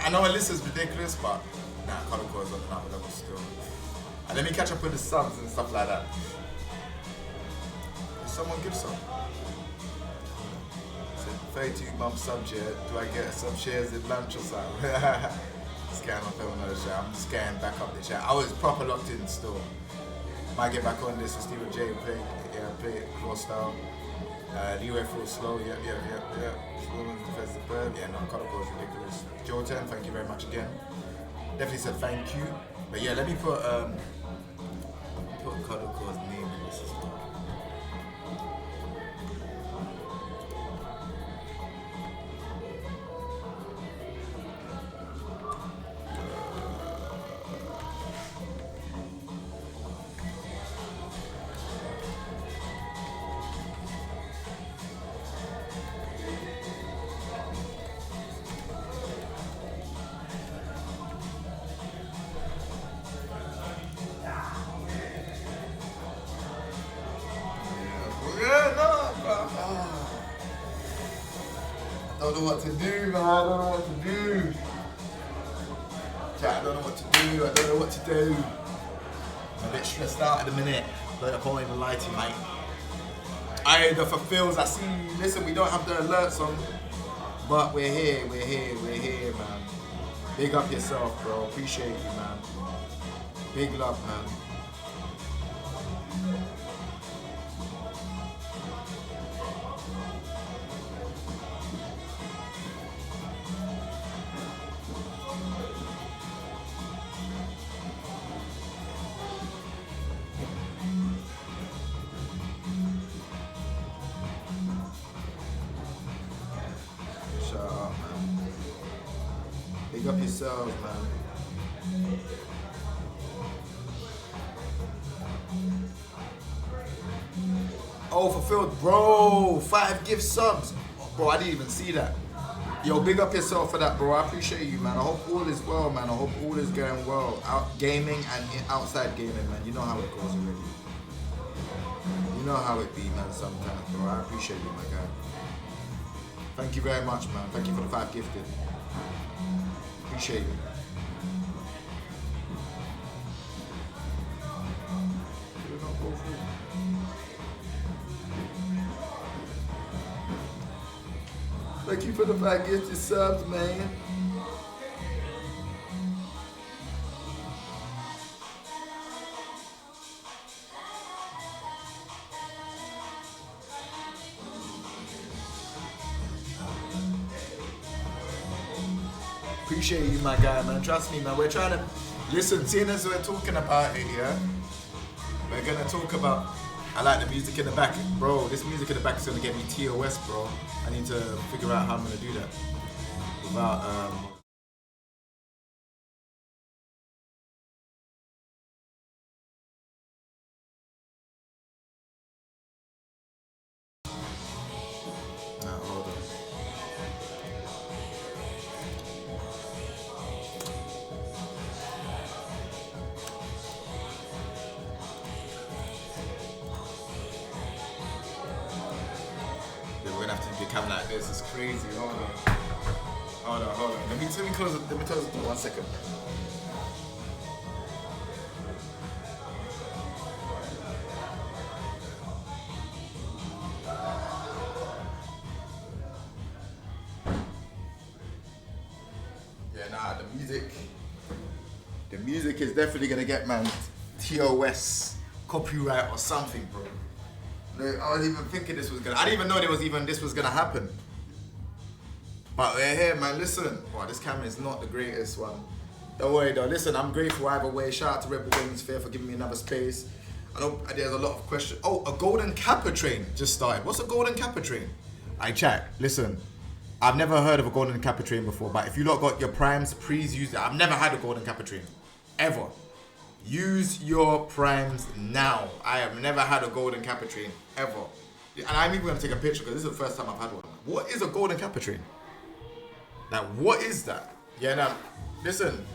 I know Alisa's ridiculous, but nah, Cuddle is on another level still. And let me catch up with the subs and stuff like that. Did someone give some? 32-month sub share. Do I get sub shares at lunch or something? Scan my phone on the chat. I'm just scanning back up the chat. I was proper locked in still. Might get back on this with Stephen J. Play it floor style. Leeway full slow. Yep. Slow and defense the bird. Yeah, no, Cuddle is ridiculous. Joe 10, thank you very much again. Definitely said thank you. But yeah, let me put Cuddle's name in this as well. I don't know what to do, man. I don't know what to do. Chat, I don't know what to do. I don't know what to do. I'm a bit stressed out at the minute. But I can't even lie to you, mate. The fulfills, I see. Listen, we don't have the alerts on, but we're here, man. Big up yourself, bro. Appreciate you, man. Big love, man. Big up yourselves, man. Oh, fulfilled, bro. 5 gift subs. Bro, I didn't even see that. Yo, big up yourself for that, bro. I appreciate you, man. I hope all is well, man. I hope all is going well. Out gaming and outside gaming, man. You know how it goes already. You know how it be, man, sometimes, bro. I appreciate you, my guy. Thank you very much, man. Thank you for the 5 gifted. Appreciate you. Thank you for the 5 gifted subs, man. Appreciate you, my guy, man. Trust me, man. We're trying to listen. Seeing as we're talking about it, yeah, we're gonna talk about. I like the music in the back, bro. This music in the back is gonna get me TOS, bro. I need to figure out how I'm gonna do that without hold on. We're gonna have to become like this. It's crazy. Hold on. Let me close it. Let me close it for 1 second. Yeah, nah. The music is definitely gonna get, man, TOS copyright or something, bro. I was even thinking this was gonna. I didn't even know this was gonna happen. But we're here, man. Listen, wow, this camera is not the greatest one. Don't worry though. Listen, I'm grateful either way. Shout out to Rebel Wings Fair for giving me another space. I know there's a lot of questions. Oh, a golden Kappa train just started. What's a golden Kappa train? I chat. Listen, I've never heard of a golden Kappa train before. But if you lot got your primes, please use it. I've never had a golden Kappa train, ever. Use your primes now. I have never had a golden Kappa train ever. And I'm even gonna take a picture because this is the first time I've had one. What is a golden Kappa train? Like, what is that? Yeah, now, listen,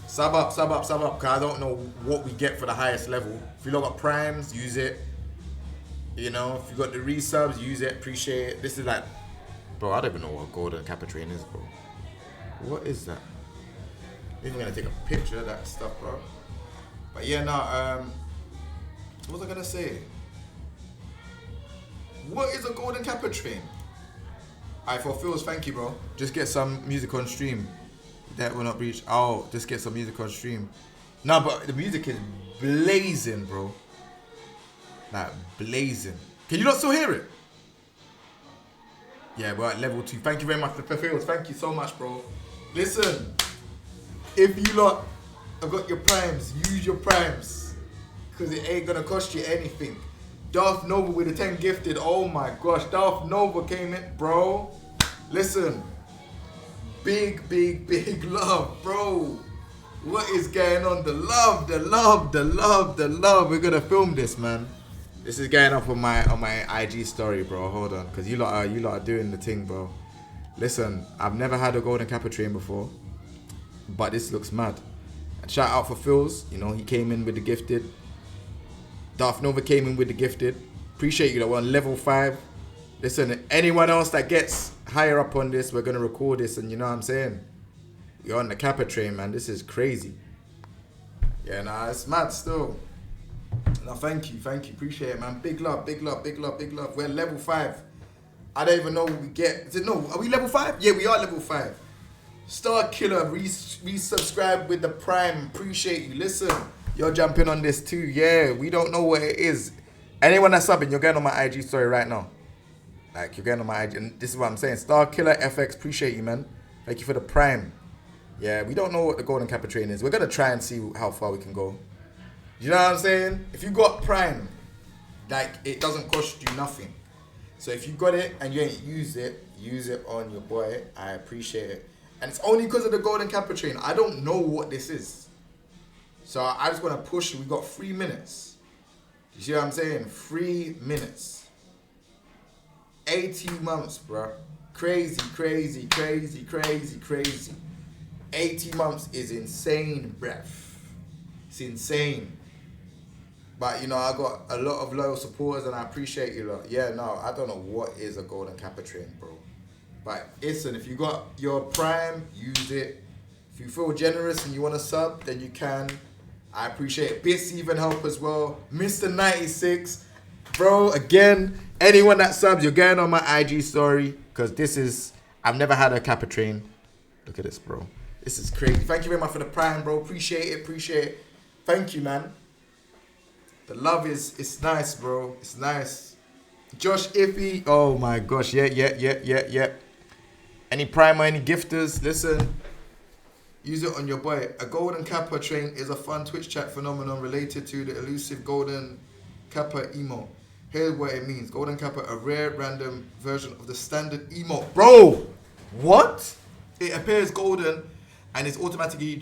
sub up, because I don't know what we get for the highest level. If you lot got primes, use it. You know, if you got the resubs, use it, appreciate it. This is like, bro, I don't even know what a golden Kappa train is, bro. What is that? even gonna take a picture of that stuff, bro. But yeah, what was I gonna say? What is a golden Kappa train? Alright, for Phils, thank you, bro. Just get some music on stream. That will not reach. Oh, just get some music on stream. No, but the music is blazing, bro. Like, blazing. Can you not still hear it? Yeah, we're at level 2. Thank you very much for Phils. Thank you so much, bro. Listen, if you lot have got your primes, use your primes. Because it ain't gonna cost you anything. Darth Nova with the 10 gifted. Oh my gosh, Darth Nova came in, bro. Listen. Big love, bro. What is going on? The love. We're gonna film this, man. This is going up on my IG story, bro. Hold on, cause you lot are doing the thing, bro. Listen, I've never had a golden Kappa train before, but this looks mad. And shout out for Phils. You know, he came in with the gifted. Darth Nova came in with the gifted. Appreciate you that we're on level 5. Listen, anyone else that gets higher up on this, we're going to record this, and you know what I'm saying? We're on the Kappa train, man. This is crazy. Yeah, nah, it's mad still. No, thank you. Appreciate it, man. Big love. We're level 5. I don't even know what we get. Is it, no, are we level 5? Yeah, we are level 5. Star Killer, resubscribe with the Prime. Appreciate you. Listen, you're jumping on this too. Yeah, we don't know what it is. Anyone that's subbing, you're going on my IG story right now. Like, you're going on my IG, and this is what I'm saying. Star Killer FX, appreciate you, man. Thank you for the Prime. Yeah, we don't know what the golden Kappa train is. We're going to try and see how far we can go. You know what I'm saying? If you got Prime, like, it doesn't cost you nothing. So if you got it and you ain't use it on your boy. I appreciate it. And it's only because of the golden Kappa train. I don't know what this is. So I just want to push. We got 3 minutes. You see what I'm saying? 3 minutes. 18 months, bro. Crazy. 18 months is insane, bruv. It's insane. But, you know, I got a lot of loyal supporters and I appreciate you lot. Yeah, no, I don't know what is a golden Kappa train, bro. But listen, if you got your Prime, use it. If you feel generous and you want to sub, then you can. I appreciate it. Bits even help as well. Mr. 96. Bro, again, anyone that subs, you're going on my IG story. Because this is, I've never had a Kappa train. Look at this, bro. This is crazy. Thank you very much for the Prime, bro. Appreciate it. Thank you, man. The love it's nice, bro. It's nice. Josh Iffy. Oh my gosh. Yeah. Any Prime or any gifters, listen. Use it on your boy. A golden Kappa train is a fun Twitch chat phenomenon related to the elusive golden Kappa emote. Here's what it means. Golden Kappa, a rare random version of the standard emote. Bro, what? It appears golden and is automatically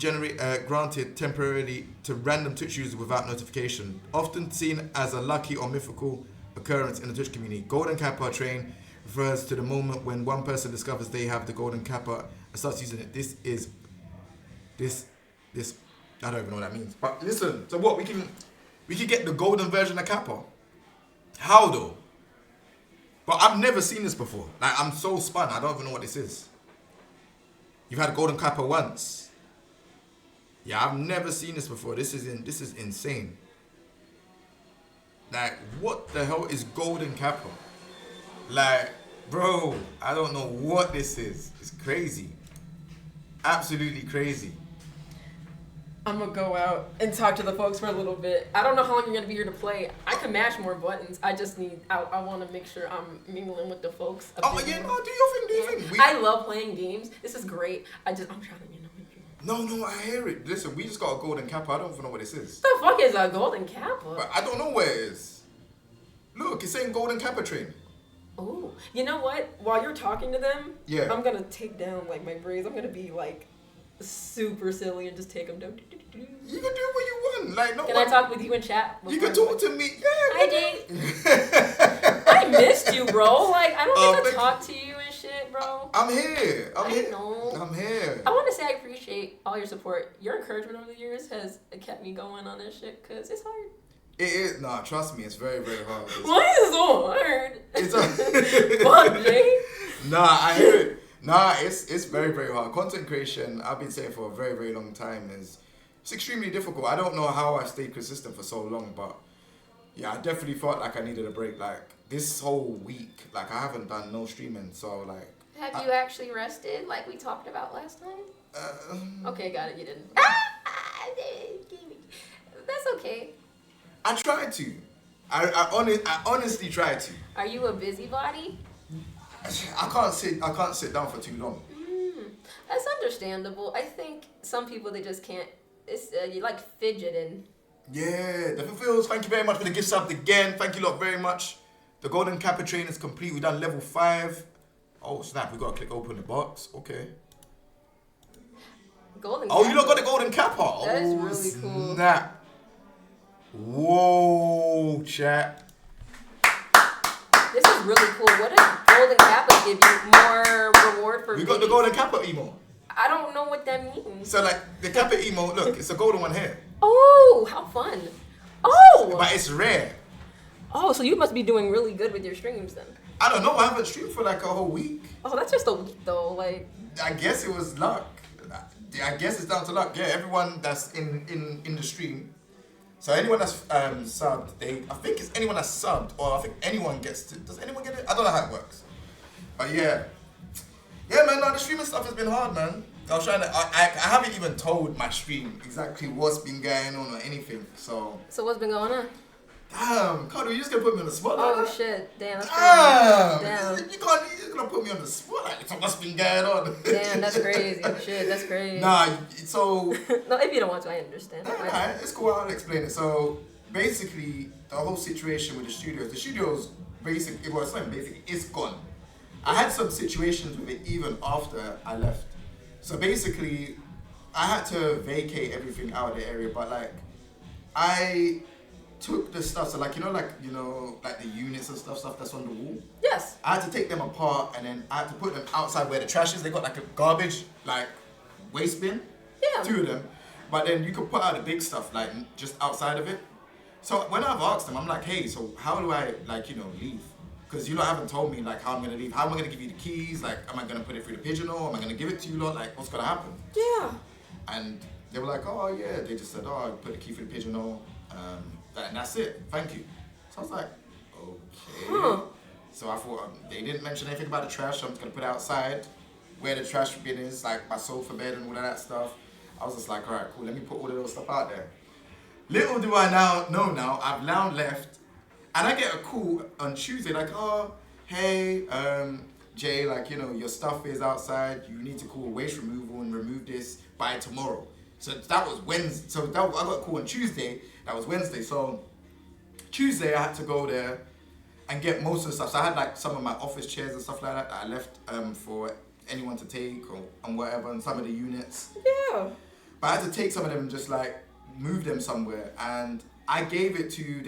granted temporarily to random Twitch users without notification. Often seen as a lucky or mythical occurrence in the Twitch community. Golden Kappa train refers to the moment when one person discovers they have the golden Kappa and starts using it. This, I don't even know what that means. But listen, so what, we can get the golden version of Kappa. How though? But I've never seen this before. Like, I'm so spun, I don't even know what this is. You've had a golden Kappa once. Yeah, I've never seen this before. This is insane. Like, what the hell is golden Kappa? Like, bro, I don't know what this is. It's crazy. Absolutely crazy. I'm gonna go out and talk to the folks for a little bit. I don't know how long you're gonna be here to play. I can mash more buttons. I just need, I want to make sure I'm mingling with the folks. Oh yeah, no, do your thing. I love playing games. This is great. I'm trying to, No, I hear it. Listen, we just got a golden Kappa. I don't even know what this is. What the fuck is a golden Kappa? But I don't know where it is. Look, it's saying golden Kappa train. Oh, you know what? While you're talking to them, yeah, I'm gonna take down like my braids. I'm gonna be like super silly and just take them down. You can do what you want. Like, no. Can I talk with you in chat? You can talk to me. Yeah. Hi, Jay. I missed you, bro. Like, I don't get to talk to you and shit, bro. I'm here. I know. I'm here. I want to say I appreciate all your support. Your encouragement over the years has kept me going on this shit because it's hard. It is. Nah, trust me. It's very, very hard. Why is it so hard? It's Fuck, Jay. Nah, I hear it. Nah, it's very, very hard. Content creation, I've been saying for a very, very long time, it's extremely difficult. I don't know how I stayed consistent for so long, but yeah, I definitely felt like I needed a break. Like this whole week, like I haven't done no streaming, so like. Have you actually rested like we talked about last time? Okay, got it. You didn't. That's okay. I tried to. I honestly tried to. Are you a busybody? I can't sit down for too long. That's understandable. I think some people they just can't. It's you like fidgeting. Yeah, the fulfills. Thank you very much for the gift sub again. Thank you lot very much. The golden Kappa train is complete. We done level 5. Oh snap! We gotta click open the box. Okay. Golden. Oh, you lot got the golden Kappa. That is really cool. Snap. Whoa, chat. This is really cool. What does golden Kappa give you? More reward for. We got the golden Kappa emo. I don't know what that means. So like the Kappa emo, look, it's a golden one here. Oh, how fun! Oh. But it's rare. Oh, so you must be doing really good with your streams then. I don't know. I haven't streamed for like a whole week. Oh, that's just a week though. Like. I guess it was luck. I guess it's down to luck. Yeah, everyone that's in the stream. So anyone that's subbed, I think it's anyone that's subbed, or I think anyone gets to. Does anyone get it? I don't know how it works. But yeah, man. No, the streaming stuff has been hard, man. I was trying to. I haven't even told my stream exactly what's been going on or anything. So what's been going on? Damn, Cuddle, you just gonna put me on the spot like Oh that? shit, damn. That's Damn, crazy. You're gonna put me on the spot like that. What's been going on? Damn, that's crazy. Shit, that's crazy. Nah, so. No, if you don't want to, I understand. Nah, it's cool. I'll explain it. So basically, the whole situation with the studio's basically, well, it's not basically, it's gone. I had some situations with it even after I left. So basically, I had to vacate everything out of the area, but like, I took the stuff, so like, like the units and stuff that's on the wall. Yes. I had to take them apart and then I had to put them outside where the trash is. They got like a garbage, like, waste bin. Yeah. 2 of them. But then you could put out the big stuff, like, just outside of it. So when I've asked them, I'm like, hey, so how do I, like, leave? Because you lot haven't told me, like, how I'm going to leave. How am I going to give you the keys? Like, am I going to put it through the pigeonhole? Am I going to give it to you lot? Like, what's going to happen? Yeah. And they were like, oh, yeah. They just said, oh, I put the key through the pigeonhole. And that's it. Thank you. So I was like, okay. Huh. So I thought, they didn't mention anything about the trash. So I'm just going to put it outside where the trash bin is, like my sofa bed and all of that stuff. I was just like, all right, cool. Let me put all of those stuff out there. Little do I know, I've now left. And I get a call on Tuesday, like, oh, hey, Jay, like, your stuff is outside. You need to call waste removal and remove this by tomorrow. So that was Wednesday. So I got a call on Tuesday. That was Wednesday. So Tuesday I had to go there and get most of the stuff. So I had like some of my office chairs and stuff like that I left for anyone to take or and whatever, and some of the units. Yeah. But I had to take some of them and just like move them somewhere. And I gave it to,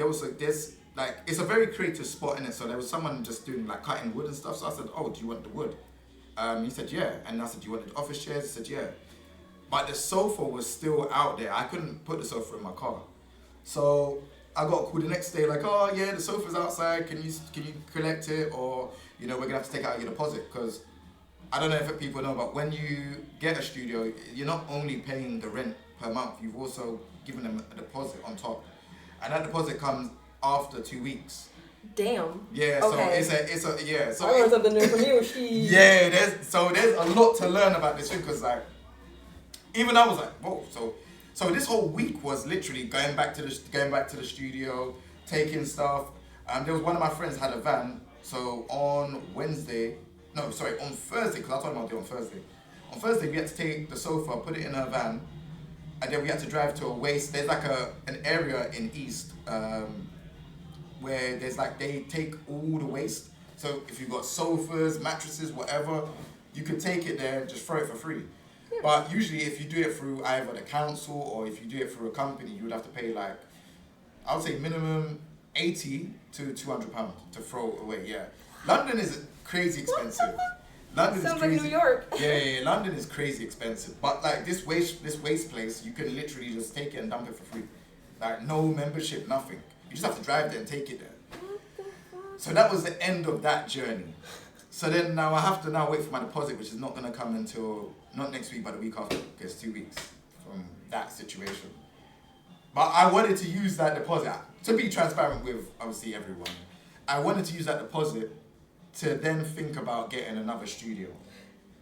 it's a very creative spot in it. So there was someone just doing like cutting wood and stuff. So I said, oh, do you want the wood? He said, yeah. And I said, do you want the office chairs? He said, yeah. But the sofa was still out there. I couldn't put the sofa in my car. So I got called the next day like, oh yeah, the sofa's outside. Can you collect it? Or, we're gonna have to take out your deposit. Because I don't know if people know, but when you get a studio, you're not only paying the rent per month, you've also given them a deposit on top. And that deposit comes after 2 weeks. Damn. Yeah, okay. So it's a yeah. So I learned something new from you. Yeah, there's a lot to learn about this thing, because like, even I was like, whoa. So this whole week was literally going back to the studio, taking stuff. There was one of my friends had a van, so on Thursday, because I told him I'll do it on Thursday. On Thursday we had to take the sofa, put it in her van, and then we had to drive to a waste. There's like an area in East where there's like, they take all the waste. So if you've got sofas, mattresses, whatever, you could take it there and just throw it for free. But usually if you do it through either the council or if you do it through a company, you would have to pay like, I would say minimum 80 to £200 to throw away, yeah. London is crazy expensive. London Sounds is crazy. like New York. Yeah, London is crazy expensive. But like this waste place, you can literally just take it and dump it for free. Like no membership, nothing. You just have to drive there and take it there. What the fuck? So that was the end of that journey. So then now I have to now wait for my deposit, which is not going to come until, not next week, but the week after, because 2 weeks from that situation. But I wanted to use that deposit, to be transparent with, obviously, everyone. I wanted to use that deposit to then think about getting another studio.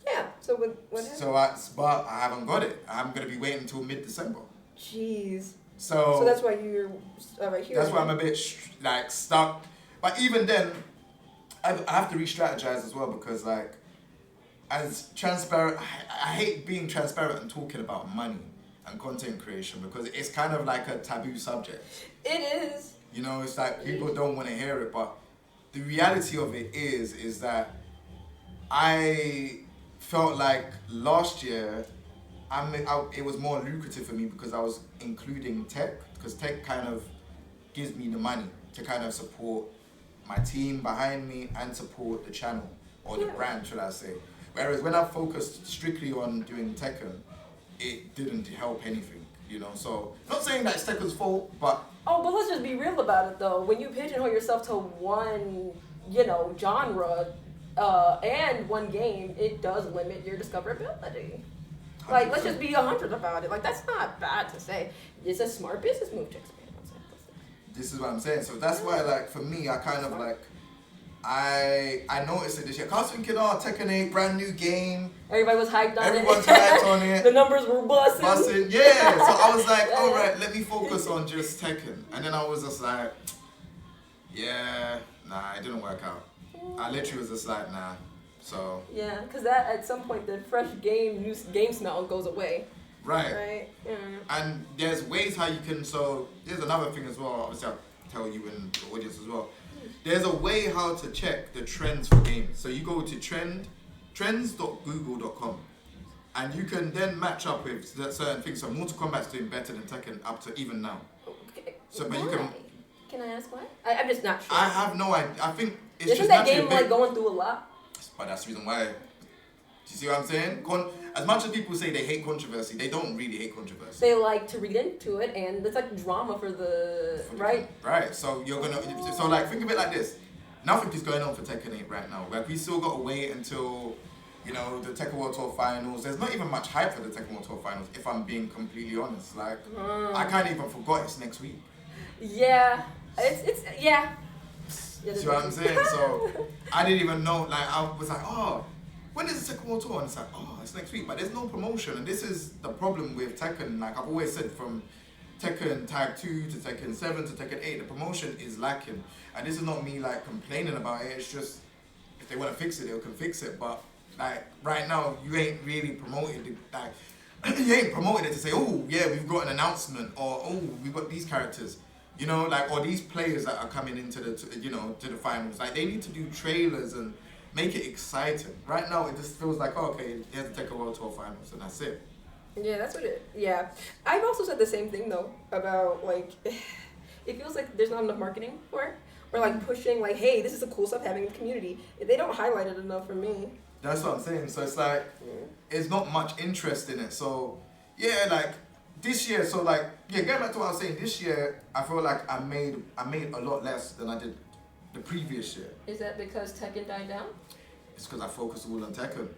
Yeah, so what happened? But I haven't got it. I'm going to be waiting until mid-December. Jeez. So that's why you're right here. That's why I'm a bit stuck. But even then, I have to re-strategize as well, because like, as transparent, I hate being transparent and talking about money and content creation, because it's kind of like a taboo subject. It is. You know, it's like people don't want to hear it, but the reality of it is that I felt like last year, it was more lucrative for me because I was including tech, because tech kind of gives me the money to kind of support my team behind me and support the channel, or the brand, should I say. Whereas when I focused strictly on doing Tekken, it didn't help anything, you know. So, not saying that it's Tekken's fault, but... Oh, but let's just be real about it, though. When you pigeonhole yourself to one, genre, and one game, it does limit your discoverability. Like, 100%. let's just be 100 about it. Like, that's not bad to say. It's a smart business move to expand. This is what I'm saying. So that's why, like, for me, I kind of like, I noticed it this year. I was thinking, Tekken 8, brand new game. Everybody was hyped on Everyone's hyped on it. The numbers were busting. Yeah. So I was like, all right, let me focus on just Tekken. And then I was just like, yeah, nah, it didn't work out. I literally was just like, nah. So. Yeah, because that at some point the fresh new game smell goes away. Right. Yeah. And there's ways how you can, so there's another thing as well, obviously I'll tell you in the audience as well. There's a way how to check the trends for games. So you go to trends.google.com, and you can then match up with certain things. So Mortal Kombat's doing better than Tekken up to even now. Okay. So, but you can. Can I ask why? I'm just not sure. I have no idea. I think it's Isn't just that game like going through a lot? But that's the reason why. Do you see what I'm saying? As much as people say they hate controversy, they don't really hate controversy. They like to read into it, and it's like drama for the right. Right. So you're gonna. So like, think of it like this. Nothing is going on for Tekken 8 right now. Like, we still got to wait until, the Tekken World Tour Finals. There's not even much hype for the Tekken World Tour Finals, if I'm being completely honest. Like, I kind of even forgot it's next week. Yeah. It's yeah. See what I'm saying? So I didn't even know. Like, I was like, when is the Tekken World Tour? And it's like, it's next week. But there's no promotion. And this is the problem with Tekken. Like, I've always said, from Tekken Tag 2 to Tekken 7 to Tekken 8, the promotion is lacking. And this is not me, like, complaining about it. It's just, if they want to fix it, they can fix it. But, like, right now, you ain't really promoted it. Like, you ain't promoted it to say, oh, yeah, we've got an announcement. Or, oh, we've got these characters. Or these players that are coming into the, to the finals. Like, they need to do trailers and make it exciting. Right now, it just feels like, okay, here's the Tekken World Tour Finals, and that's it. Yeah, that's what I've also said the same thing, though, about, like, it feels like there's not enough marketing for it. Or, like, pushing, like, hey, this is the cool stuff happening in the community. They don't highlight it enough for me. That's what I'm saying. So it's like, there's not much interest in it. So, yeah, like, this year, so, like, getting back to what I was saying, this year, I feel like I made a lot less than I did the previous year. Is that because Tekken died down? It's because I focused all on Tekken.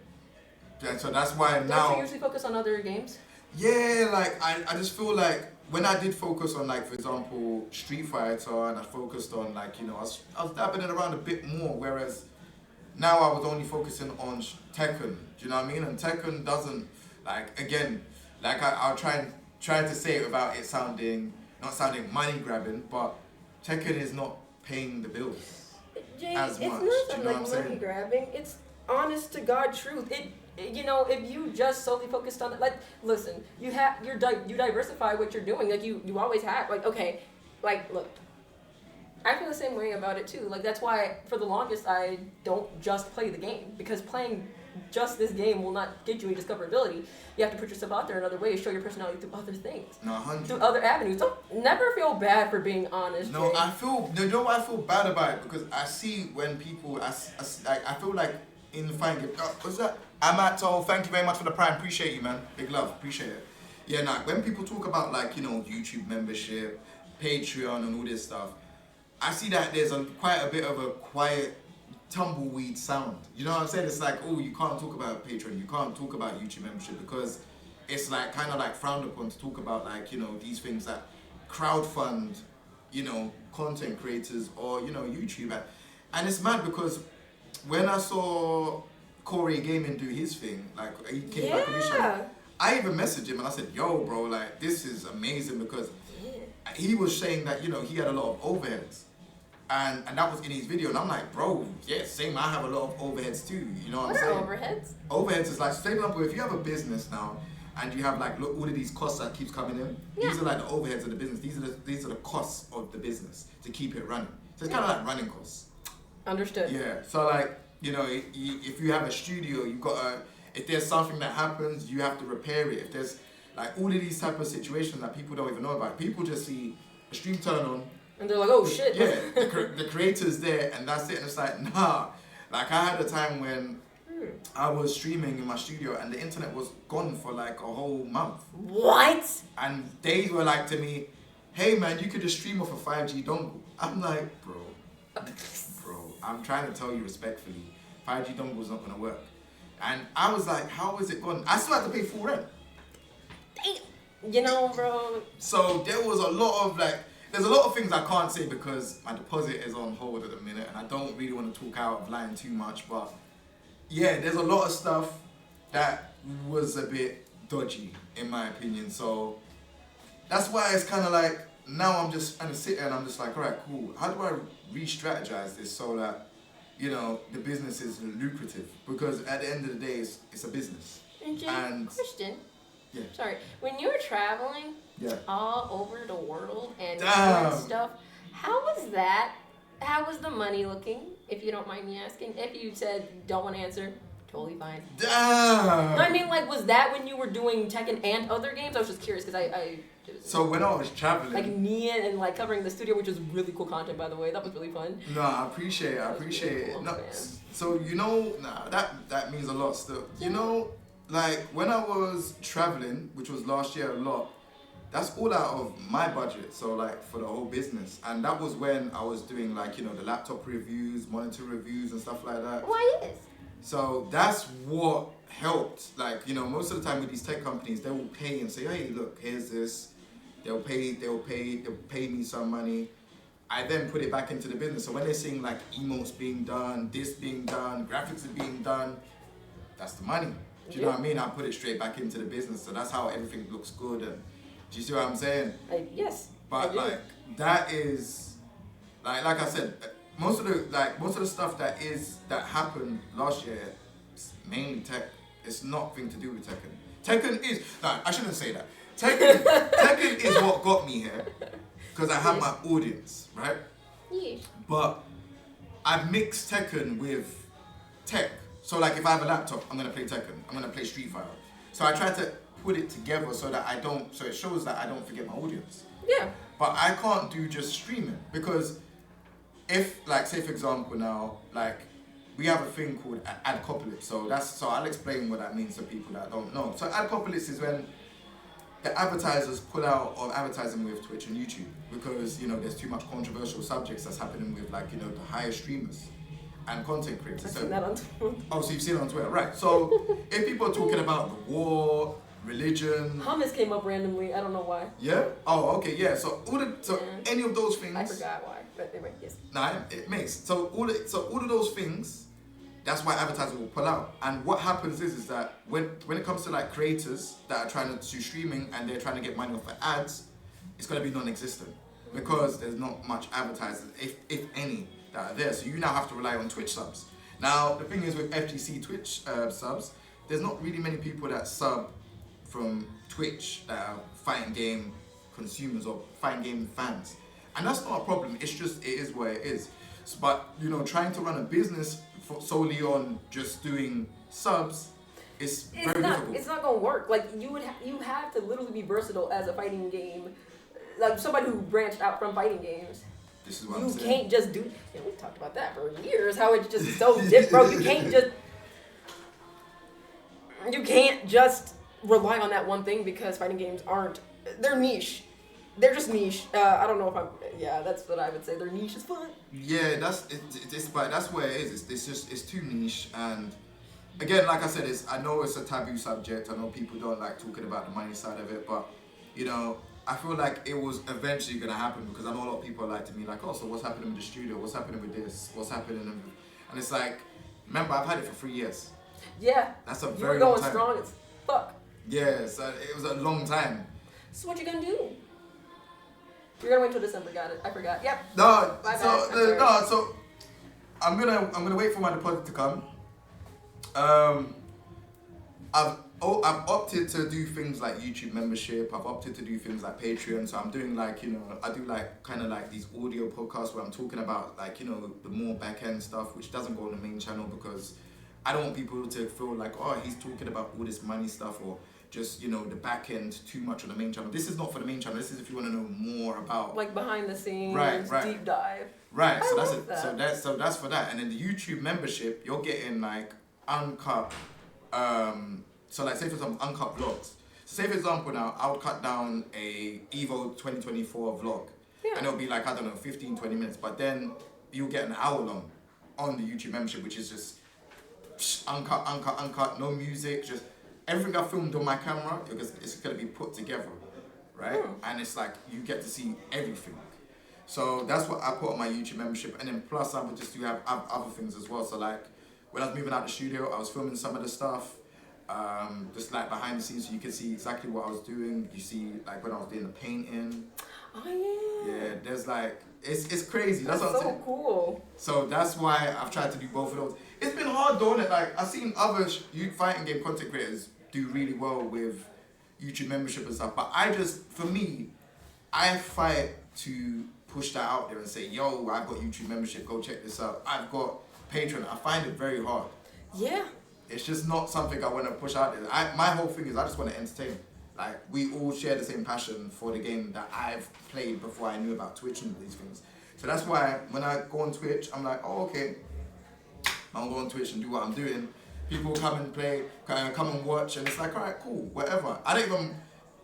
Yeah, so that's why Don't now... you usually focus on other games? Yeah, like, I just feel like when I did focus on, like, for example, Street Fighter, and I focused on, like, I was dabbing it around a bit more, whereas now I was only focusing on Tekken, do you know what I mean? And Tekken doesn't, like, again, like, I'll try to say it without it not sounding money-grabbing, but Tekken is not paying the bills as much, it's do not you know what I'm saying? money-grabbing, it's honest-to-God truth. If you just solely focused on it, like, listen, you diversify what you're doing, like, you always have, like, okay, like, look, I feel the same way about it, too. Like, that's why, for the longest, I don't just play the game, because playing just this game will not get you any discoverability. You have to put yourself out there in other ways, show your personality through other things. No, 100. Through other avenues. Don't never feel bad for being honest. No, Jay. you know what I feel bad about it? Because I see when people, I feel like in the fine game, what's that? Thank you very much for the prime. Appreciate you, man. Big love. Appreciate it. Yeah, nah, when people talk about, like, YouTube membership, Patreon and all this stuff, I see that there's quite a bit of a quiet tumbleweed sound. You know what I'm saying? It's like, oh, you can't talk about Patreon, you can't talk about YouTube membership because it's like kind of like frowned upon to talk about like, you know, these things that crowdfund, you know, content creators or, you know, YouTube. And it's mad because when I saw Corey Gaming do his thing, like he came back on his show, I even messaged him and I said, yo, bro, like this is amazing because he was saying that, you know, he had a lot of overheads. And that was in his video, and I'm like, bro, yeah, same. I have a lot of overheads too. You know what I'm saying? What are overheads? Overheads is like, for example, if you have a business now, and you have like all of these costs that keeps coming in. Yeah. These are like the overheads of the business. These are the costs of the business to keep it running. So it's kind of like running costs. Understood. Yeah. So like, you know, if you have a studio, you've got if there's something that happens, you have to repair it. If there's like all of these type of situations that people don't even know about, people just see a stream turn on. And they're like, oh shit. Yeah, the creator's there and that's it. And it's like, nah. Like I had a time when I was streaming in my studio and the internet was gone for like a whole month. What? And they were like to me, hey man, you could just stream off a 5G dongle. I'm like, bro, I'm trying to tell you respectfully, 5G dongle's not gonna work. And I was like, how is it gone? I still have to pay full rent. Damn. You know, bro. So there was a lot of like, there's a lot of things I can't say because my deposit is on hold at the minute and I don't really want to talk out of line too much, but yeah, there's a lot of stuff that was a bit dodgy in my opinion. So that's why it's kind of like, now I'm just trying to sit there and I'm just like, all right, cool. How do I re-strategize this so that, you know, the business is lucrative? Because at the end of the day, it's a business. And question. Yeah. Sorry. When you were traveling all over the world and doing stuff, how was that? How was the money looking, if you don't mind me asking? If you said don't want to answer, totally fine. Damn. I mean, like, was that when you were doing Tekken and other games? I was just curious because So when I was traveling, like Nia and like covering the studio, which was really cool content, by the way. That was really fun. No, I appreciate it. No, so you know, that means a lot still. You know, like when I was traveling, which was last year a lot, that's all out of my budget. So like for the whole business, and that was when I was doing like, you know, the laptop reviews, monitor reviews, and stuff like that. Why is? So that's what helped. Like, you know, most of the time with these tech companies, they will pay and say, hey, look, here's this. They'll pay me some money. I then put it back into the business. So when they're seeing like emotes being done, this being done, graphics are being done, that's the money. Do you know what I mean? I put it straight back into the business. So that's how everything looks good. And do you see what I'm saying? Yes. But like that is like I said, most of the stuff that happened last year is mainly tech. It's nothing to do with Tekken. Tekken is I shouldn't say that. Tekken is what got me here because I have my audience, right? Yes. But I mix Tekken with tech. So like if I have a laptop, I'm gonna play Tekken. I'm gonna play Street Fighter. So I try to put it together so it shows that I don't forget my audience. Yeah. But I can't do just streaming because if like say for example now like we have a thing called adcopolis. So I'll explain what that means to people that don't know. So adcopolis is when the advertisers pull out of advertising with Twitch and YouTube because, you know, there's too much controversial subjects that's happening with like, you know, the higher streamers and content creators. I've seen that on Twitter. Oh, so you've seen it on Twitter, right? So if people are talking about the war, religion, hummus came up randomly. I don't know why. Yeah. Oh, okay. Yeah. So any of those things. I forgot why, but anyway, yes. Nah, it makes so all of those things. That's why advertisers will pull out. And what happens is that when it comes to like creators that are trying to do streaming and they're trying to get money off of ads, it's going to be non-existent because there's not much advertisers, if any, that are there. So you now have to rely on Twitch subs. Now, the thing is with FGC Twitch subs, there's not really many people that sub from Twitch that are fighting game consumers or fighting game fans. And that's not a problem. It's just, it is what it is. So, but, you know, trying to run a business solely on just doing subs is very difficult. It's not gonna work. Like you have to literally be versatile as a fighting game, like somebody who branched out from fighting games. This is what I'm saying. You can't just do. You know, we talked about that for years. How it's just so different, bro. You can't just rely on that one thing because fighting games they're niche. they're just niche. I don't know if I'm. Yeah, that's what I would say. They're niche as fuck. Yeah, but that's where it is. It's too niche, and again, like I said, I know it's a taboo subject. I know people don't like talking about the money side of it, but you know, I feel like it was eventually gonna happen because I know a lot of people are like to me like, oh, so what's happening with the studio? What's happening with this? What's happening? And it's like, remember, I've had it for 3 years. Yeah. That's a you very were long going time. strong as fuck. Yeah, so it was a long time. So what you gonna do? You're gonna wait till December. Got it. I forgot. Yep. No, My so I'm gonna wait for my deposit to come. I've opted to do things like YouTube membership. I've opted to do things like Patreon. So I'm doing like, you know, I do like kind of like these audio podcasts where I'm talking about like, you know, the more back end stuff, which doesn't go on the main channel because I don't want people to feel like, oh, he's talking about all this money stuff or just, you know, the back end too much on the main channel. This is not for the main channel. This is if you want to know more about like behind the scenes, right. deep dive. Right. I So that's love it. that. So that's for that. And then the YouTube membership, you're getting like uncut. So like say for example, uncut vlogs. So say for example now, I would cut down a Evo 2024 vlog, and it'll be like I don't know 15, 20 minutes. But then you'll get an hour long on the YouTube membership, which is just uncut, no music, just everything I filmed on my camera. It's gonna be put together, right? And it's like you get to see everything. So that's what I put on my YouTube membership, and then plus I would just do have other things as well. So like when I was moving out the studio, I was filming some of the stuff, just like behind the scenes, so you can see exactly what I was doing. You see like when I was doing the painting. Oh yeah. Yeah, there's like it's crazy. That's what I'm so saying. Cool. So that's why I've tried to do both of those. It's been hard though, innit? Like I've seen other fighting game content creators do really well with YouTube membership and stuff, but for me, I fight to push that out there and say, yo, I've got YouTube membership, go check this out. I've got Patreon. I find it very hard. Yeah. It's just not something I want to push out there. My whole thing is I just want to entertain. Like, we all share the same passion for the game that I've played before I knew about Twitch and these things. So that's why when I go on Twitch, I'm like, oh, okay. I'll go on Twitch and do what I'm doing. People come and play, come and watch, and it's like, all right, cool, whatever. I don't even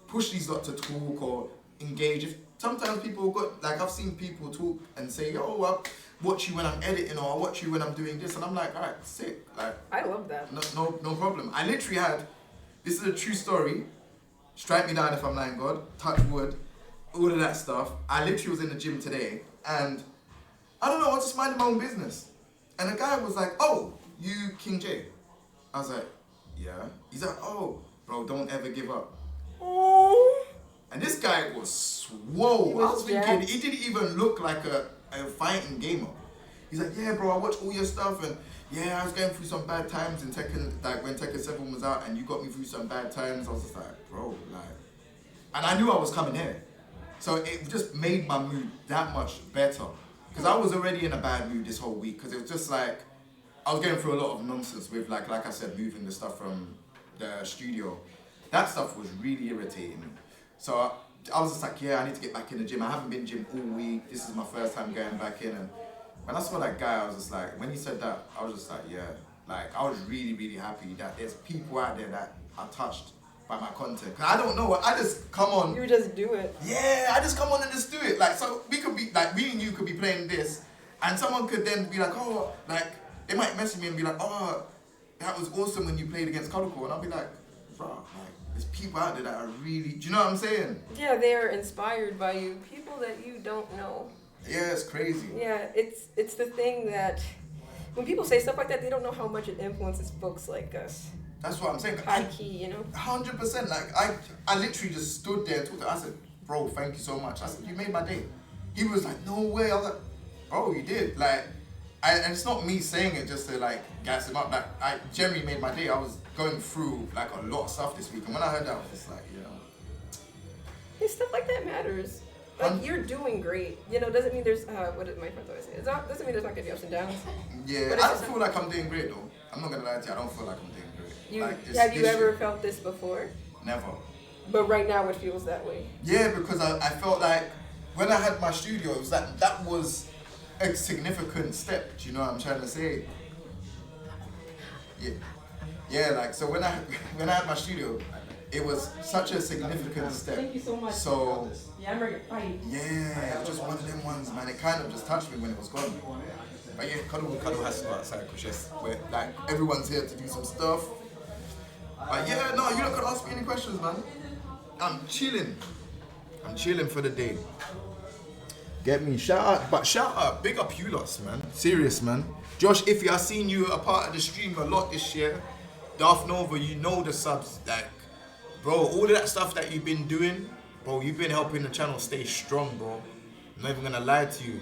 push these lot to talk or engage. Sometimes people I've seen people talk and say, yo, I'll watch you when I'm editing or I'll watch you when I'm doing this. And I'm like, all right, sick. Like, I love that. No problem. I literally had, this is a true story, strike me down if I'm lying, God, touch wood, all of that stuff. I literally was in the gym today and I don't know, I was just minding my own business. And the guy was like, oh, you King Jae? I was like, yeah. He's like, oh, bro, don't ever give up. Oh. And this guy was swole. I was thinking, he didn't even look like a fighting gamer. He's like, yeah, bro, I watched all your stuff, and yeah, I was going through some bad times in Tekken, like when Tekken 7 was out, and you got me through some bad times. I was just like, bro, like, and I knew I was coming here. So it just made my mood that much better. Because I was already in a bad mood this whole week, because it was just like, I was going through a lot of nonsense with, like I said, moving the stuff from the studio. That stuff was really irritating me. So I was just like, yeah, I need to get back in the gym. I haven't been gym all week. This is my first time going back in. And when I saw that guy, I was just like, when he said that, I was just like, yeah. Like, I was really, really happy that there's people out there that are touched by my content. Cause I don't know, I just come on. You just do it. Yeah, I just come on and just do it. Like, so we could be, like, me and you could be playing this, and someone could then be like, oh, like, they might message me and be like, oh, that was awesome when you played against Cuddle. And I'll be like, bro, like, there's people out there that are really, do you know what I'm saying? Yeah, they're inspired by you. People that you don't know. Yeah, it's crazy. Yeah, it's the thing that when people say stuff like that, they don't know how much it influences folks like us. That's what I'm saying. High key, you know? 100%. Like, I literally just stood there and talked to him. I said, bro, thank you so much. I said, you made my day. He was like, no way. I was like, bro, you did. Like, and it's not me saying it just to like gas him up. Like, I generally made my day. I was going through like a lot of stuff this week, and when I heard that, I was just like, you know, hey, stuff like that matters. Like, you're doing great. You know, doesn't mean there's what did my friends always say? Doesn't mean there's not gonna be ups and downs. Yeah, I don't feel like I'm doing great though. I'm not gonna lie to you. I don't feel like I'm doing great. Have you ever felt this before? Never. But right now, it feels that way. Yeah, because I felt like when I had my studio, it was like that was a significant step. Do you know what I'm trying to say? Yeah, like so when I had my studio, it was such a significant step. Thank you so much. So Yeah, I'm ready to fight. yeah, it was just one of them ones, man. It kind of just touched me when it was gone. But yeah, Cuddle has to go outside because like everyone's here to do some stuff. But yeah, no, you don't gotta ask me any questions, man. I'm chilling. I'm chilling for the day. Get me? Shout out, big up you lots, man. Serious, man. Josh, if I've seen you a part of the stream a lot this year. Darth Nova, you know the subs, like, bro, all of that stuff that you've been doing, bro, you've been helping the channel stay strong, bro. I'm not even gonna lie to you.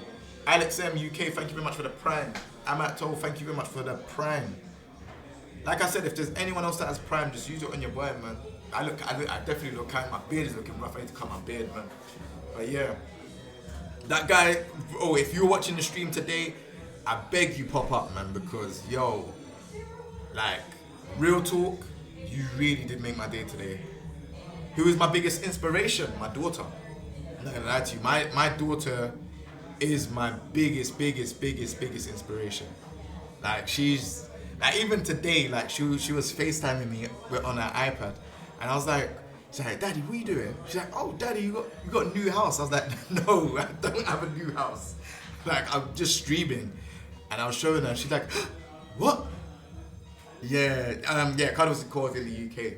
Alex M UK, thank you very much for the prime. Amato, thank you very much for the prime. Like I said, if there's anyone else that has prime, just use it on your boy, man. I definitely look kind. My beard is looking rough. I need to cut my beard, man. But yeah, that guy. Oh, if you're watching the stream today, I beg you pop up, man, because yo, like, real talk, you really did make my day today. Who is my biggest inspiration? My daughter. I'm not gonna lie to you. My daughter is my biggest inspiration. Like, she's like, even today, like she was FaceTiming me on her iPad, and I was like, she's like, Daddy, what are you doing? She's like, oh, Daddy, you got a new house. I was like, no, I don't have a new house. Like, I'm just streaming, and I was showing her. She's like, what? Yeah, Cuddle's called in the UK.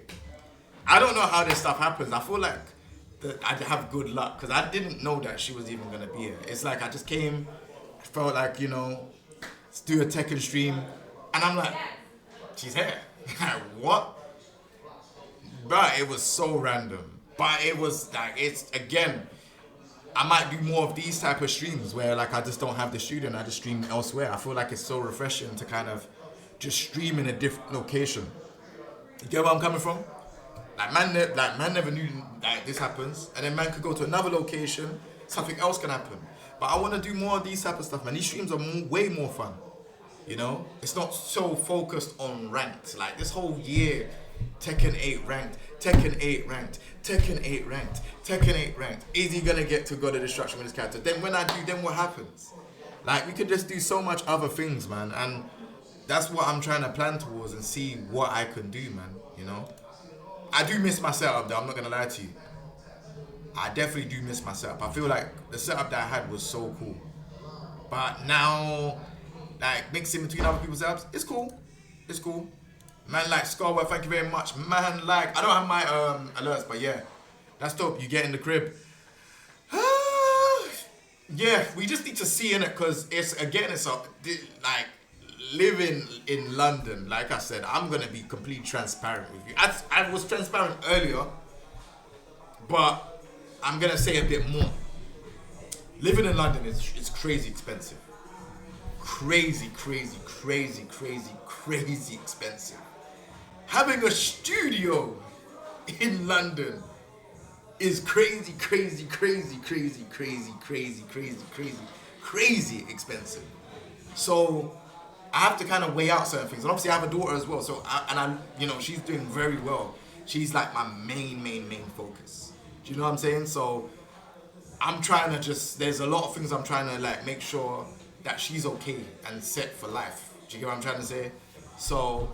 I don't know how this stuff happens. I feel like I have good luck because I didn't know that she was even gonna be here. It's like I just came, I felt like, you know, let's do a Tekken stream, and I'm like, she's here. What? But it was so random. But it was like, it's, again, I might do more of these type of streams where like I just don't have the studio and I just stream elsewhere. I feel like it's so refreshing to kind of just stream in a different location. You get where I'm coming from? Like man never knew like this happens, and then man could go to another location, something else can happen. But I want to do more of these type of stuff, man. These streams are way more fun. You know, it's not so focused on ranked. Like this whole year, Tekken 8 ranked, Tekken 8 ranked, Tekken 8 ranked, Tekken 8 ranked. Is he gonna get to God of Destruction with his character? Then when I do, then what happens? Like we could just do so much other things, man. And that's what I'm trying to plan towards and see what I can do, man. You know, I do miss my setup though. I'm not gonna lie to you. I definitely do miss my setup. I feel like the setup that I had was so cool. But now, like mixing between other people's setups, it's cool. It's cool. Man, like Scarwell, thank you very much. Man, like I don't have my alerts, but yeah, that's dope. You get in the crib. Yeah, we just need to see in it because it's like living in London. Like I said, I'm gonna be completely transparent with you. I was transparent earlier, but I'm gonna say a bit more. Living in London is crazy expensive. Crazy expensive. Having a studio in London is crazy expensive. So I have to kind of weigh out certain things. And obviously I have a daughter as well. So you know, she's doing very well. She's like my main focus. Do you know what I'm saying? So I'm trying to there's a lot of things I'm trying to like make sure that she's okay and set for life. Do you get what I'm trying to say? So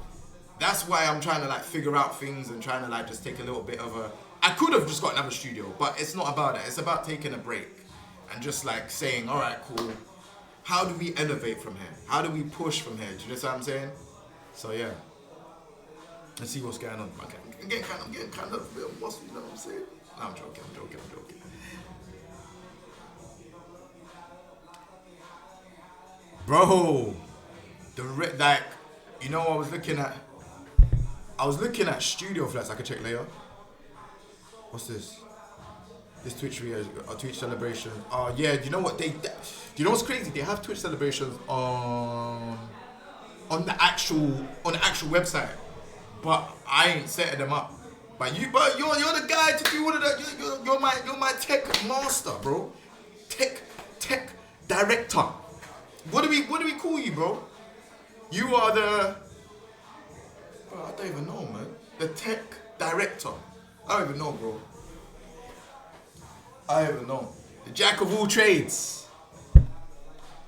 that's why I'm trying to like figure out things and trying to like just take a little bit of I could have just got another studio, but it's not about that. It's about taking a break and just like saying, all right, cool. How do we elevate from here? How do we push from here? Do you know what I'm saying? So yeah. Let's see what's going on. Okay. I'm getting kind of a bit muscle, you know what I'm saying? No, I'm joking. Bro, like, you know, I was looking at studio flats. I could check later. What's this? This Twitch video, Twitch celebration. Oh yeah, you know what? Do you know what's crazy? They have Twitch celebrations on the actual website, but I ain't setting them up. But you're the guy to do one of the. You're my tech master, bro. Tech director. What do we call you, bro? You are the. Bro, I don't even know, man. The tech director. I don't even know, bro. I don't even know. The jack of all trades.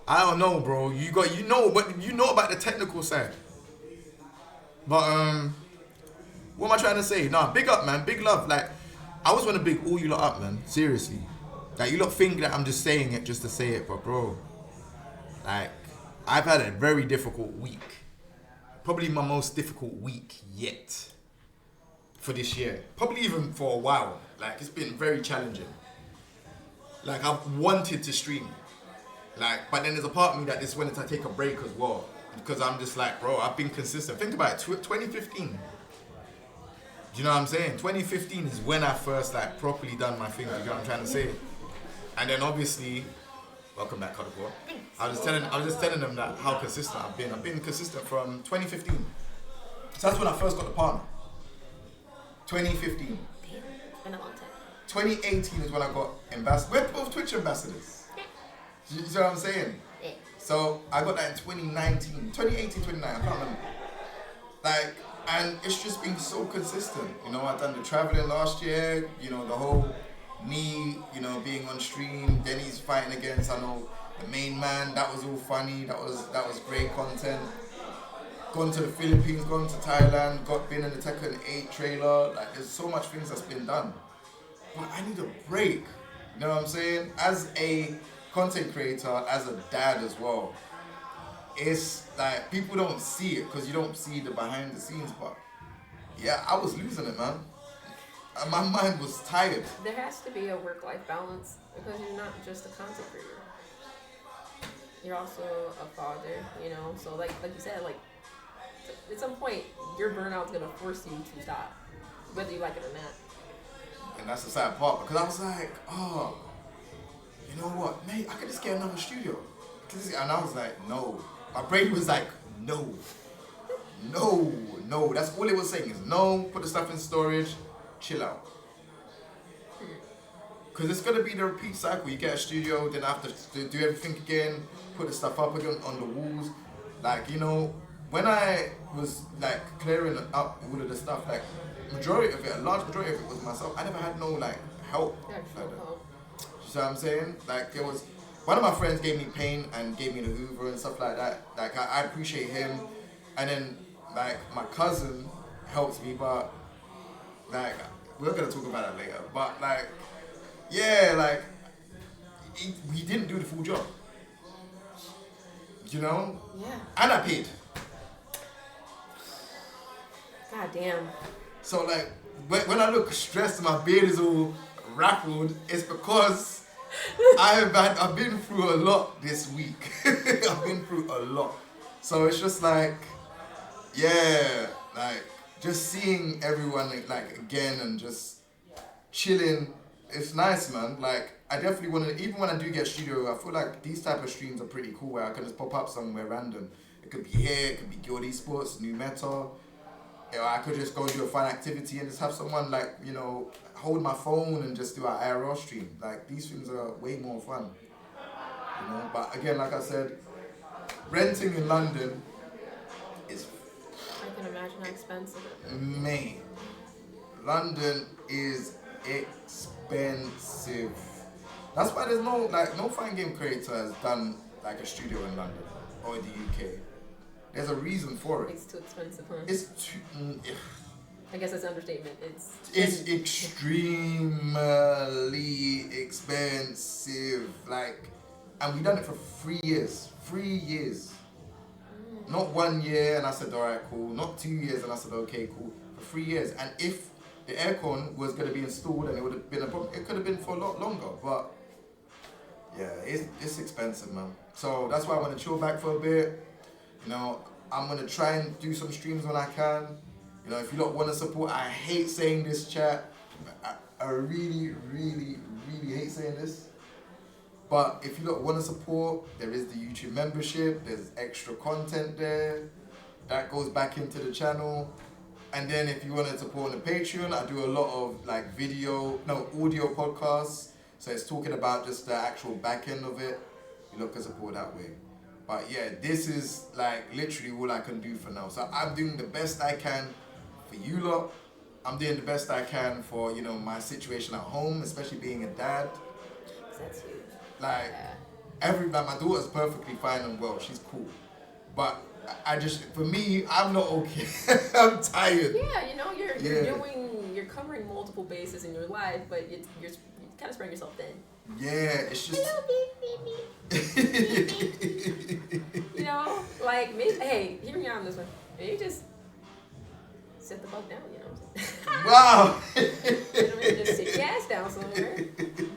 I don't know, bro. You know about the technical side. But What am I trying to say? Nah, big up, man. Big love. Like, I was want to big all you lot up, man. Seriously. Like, you lot think that I'm just saying it just to say it, but bro, like, I've had a very difficult week. Probably my most difficult week yet for this year. Probably even for a while. Like, it's been very challenging. Like, I've wanted to stream. Like, but then there's a part of me that just wanted to take a break as well. Because I'm just like, bro, I've been consistent. Think about it, 2015. Do you know what I'm saying? 2015 is when I first like properly done my thing. You know what I'm trying to say? And then obviously, welcome back, Cuddle. I was just telling them that how consistent I've been. I've been consistent from 2015. So that's when I first got the partner. 2015. Damn, it's been a long time. 2018 is when I got ambassador. We're both Twitch ambassadors. You see what I'm saying? Yeah. So I got that in 2019, 2018, 2019, I can't remember. Like, and it's just been so consistent. You know, I've done the traveling last year, you know, the whole me, you know, being on stream, Denny's fighting against, I know, the main man, that was all funny, that was great content. Gone to the Philippines, gone to Thailand, been in the Tekken 8 trailer, like there's so much things that's been done. But I need a break, you know what I'm saying? As a content creator, as a dad as well, it's like people don't see it because you don't see the behind the scenes, but yeah, I was losing it, man. And my mind was tired. There has to be a work-life balance because you're not just a content creator. You're also a father, you know. So like you said, like at some point your burnout's gonna force you to stop, whether you like it or not. And that's the sad part because I was like, oh, you know what, mate, I could just get another studio. And I was like, no. My brain was like, no. That's all it was saying is no, put the stuff in storage, chill out. Because it's going to be the repeat cycle. You get a studio, then I have to do everything again, put the stuff up again on the walls. Like, you know, when I was like clearing up all of the stuff, like a large majority of it was myself. I never had no like help. Like that. You see what I'm saying? Like there was, one of my friends gave me paint and gave me the Hoover and stuff like that. Like I appreciate him. And then like my cousin helps me, but like we're gonna talk about that later. But like, yeah, like he didn't do the full job. You know? Yeah. And I paid. God damn. So like when I look stressed and my beard is all ruffled, it's because I've been through a lot this week. I've been through a lot. So it's just like, yeah, like just seeing everyone like again and just chilling. It's nice, man. Like I definitely want to, even when I do get studio, I feel like these type of streams are pretty cool where I can just pop up somewhere random. It could be here, it could be Guild Esports, New Meta. You know, I could just go and do a fun activity and just have someone like, you know, hold my phone and just do an IRL stream. Like these things are way more fun. You know, but again, like I said, renting in London is, I can imagine how expensive it is. man, London is expensive. That's why there's no fine game creator has done like a studio in London or in the UK. There's a reason for it. It's too expensive, huh? It's too. I guess that's an understatement. It's extremely expensive. Like, and we done it for 3 years. 3 years. Not 1 year, and I said, all right, cool. Not 2 years, and I said, okay, cool. For 3 years, and if the aircon was going to be installed, and it would have been a problem, it could have been for a lot longer. But yeah, it's expensive, man. So that's why I want to chill back for a bit. You know, I'm going to try and do some streams when I can. You know, if you don't want to support, I hate saying this, chat. I really, really, really hate saying this. But if you don't want to support, there is the YouTube membership. There's extra content there. That goes back into the channel. And then if you want to support on the Patreon, I do a lot of like audio podcasts. So it's talking about just the actual back end of it. You look can support that way. But yeah, this is like literally all I can do for now. So I'm doing the best I can for you lot. I'm doing the best I can for, you know, my situation at home, especially being a dad. That's huge. Like, my daughter's perfectly fine and well. She's cool. But I just, for me, I'm not okay. I'm tired. Yeah, you know, you're covering multiple bases in your life, but you're kind of spreading yourself thin. Yeah, it's just. Hello, baby. You know, like, maybe, hey, hear me out on this one. Maybe just sit the fuck down, you know what I'm saying? Wow. You know, just sit your ass down somewhere,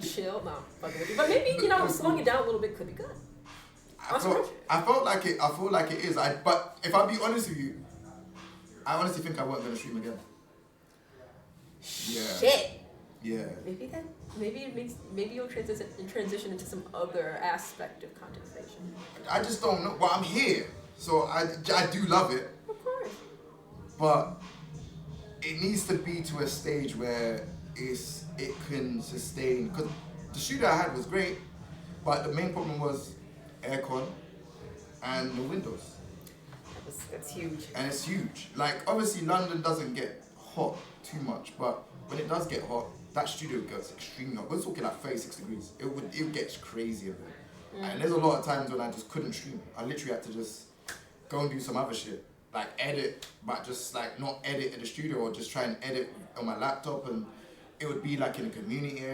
chill. No, fucking with you. But maybe, you know, slowing it down a little bit could be good. I felt like it is. But if I'll be honest with you, I honestly think I wasn't gonna stream again. Yeah. Shit. Yeah. Maybe you'll transition into some other aspect of content creation. I just don't know. Well, I'm here, so I do love it. Of course. But it needs to be to a stage where it can sustain. Because the studio I had was great, but the main problem was aircon and the windows. That's huge. And it's huge. Like, obviously London doesn't get hot too much, but when it does get hot, that studio gets extremely hot. We're talking like 36 degrees. It gets crazy in there. And there's a lot of times when I just couldn't stream. I literally had to just go and do some other shit. Like edit, but just like not edit in the studio, or just try and edit on my laptop. And it would be like in a community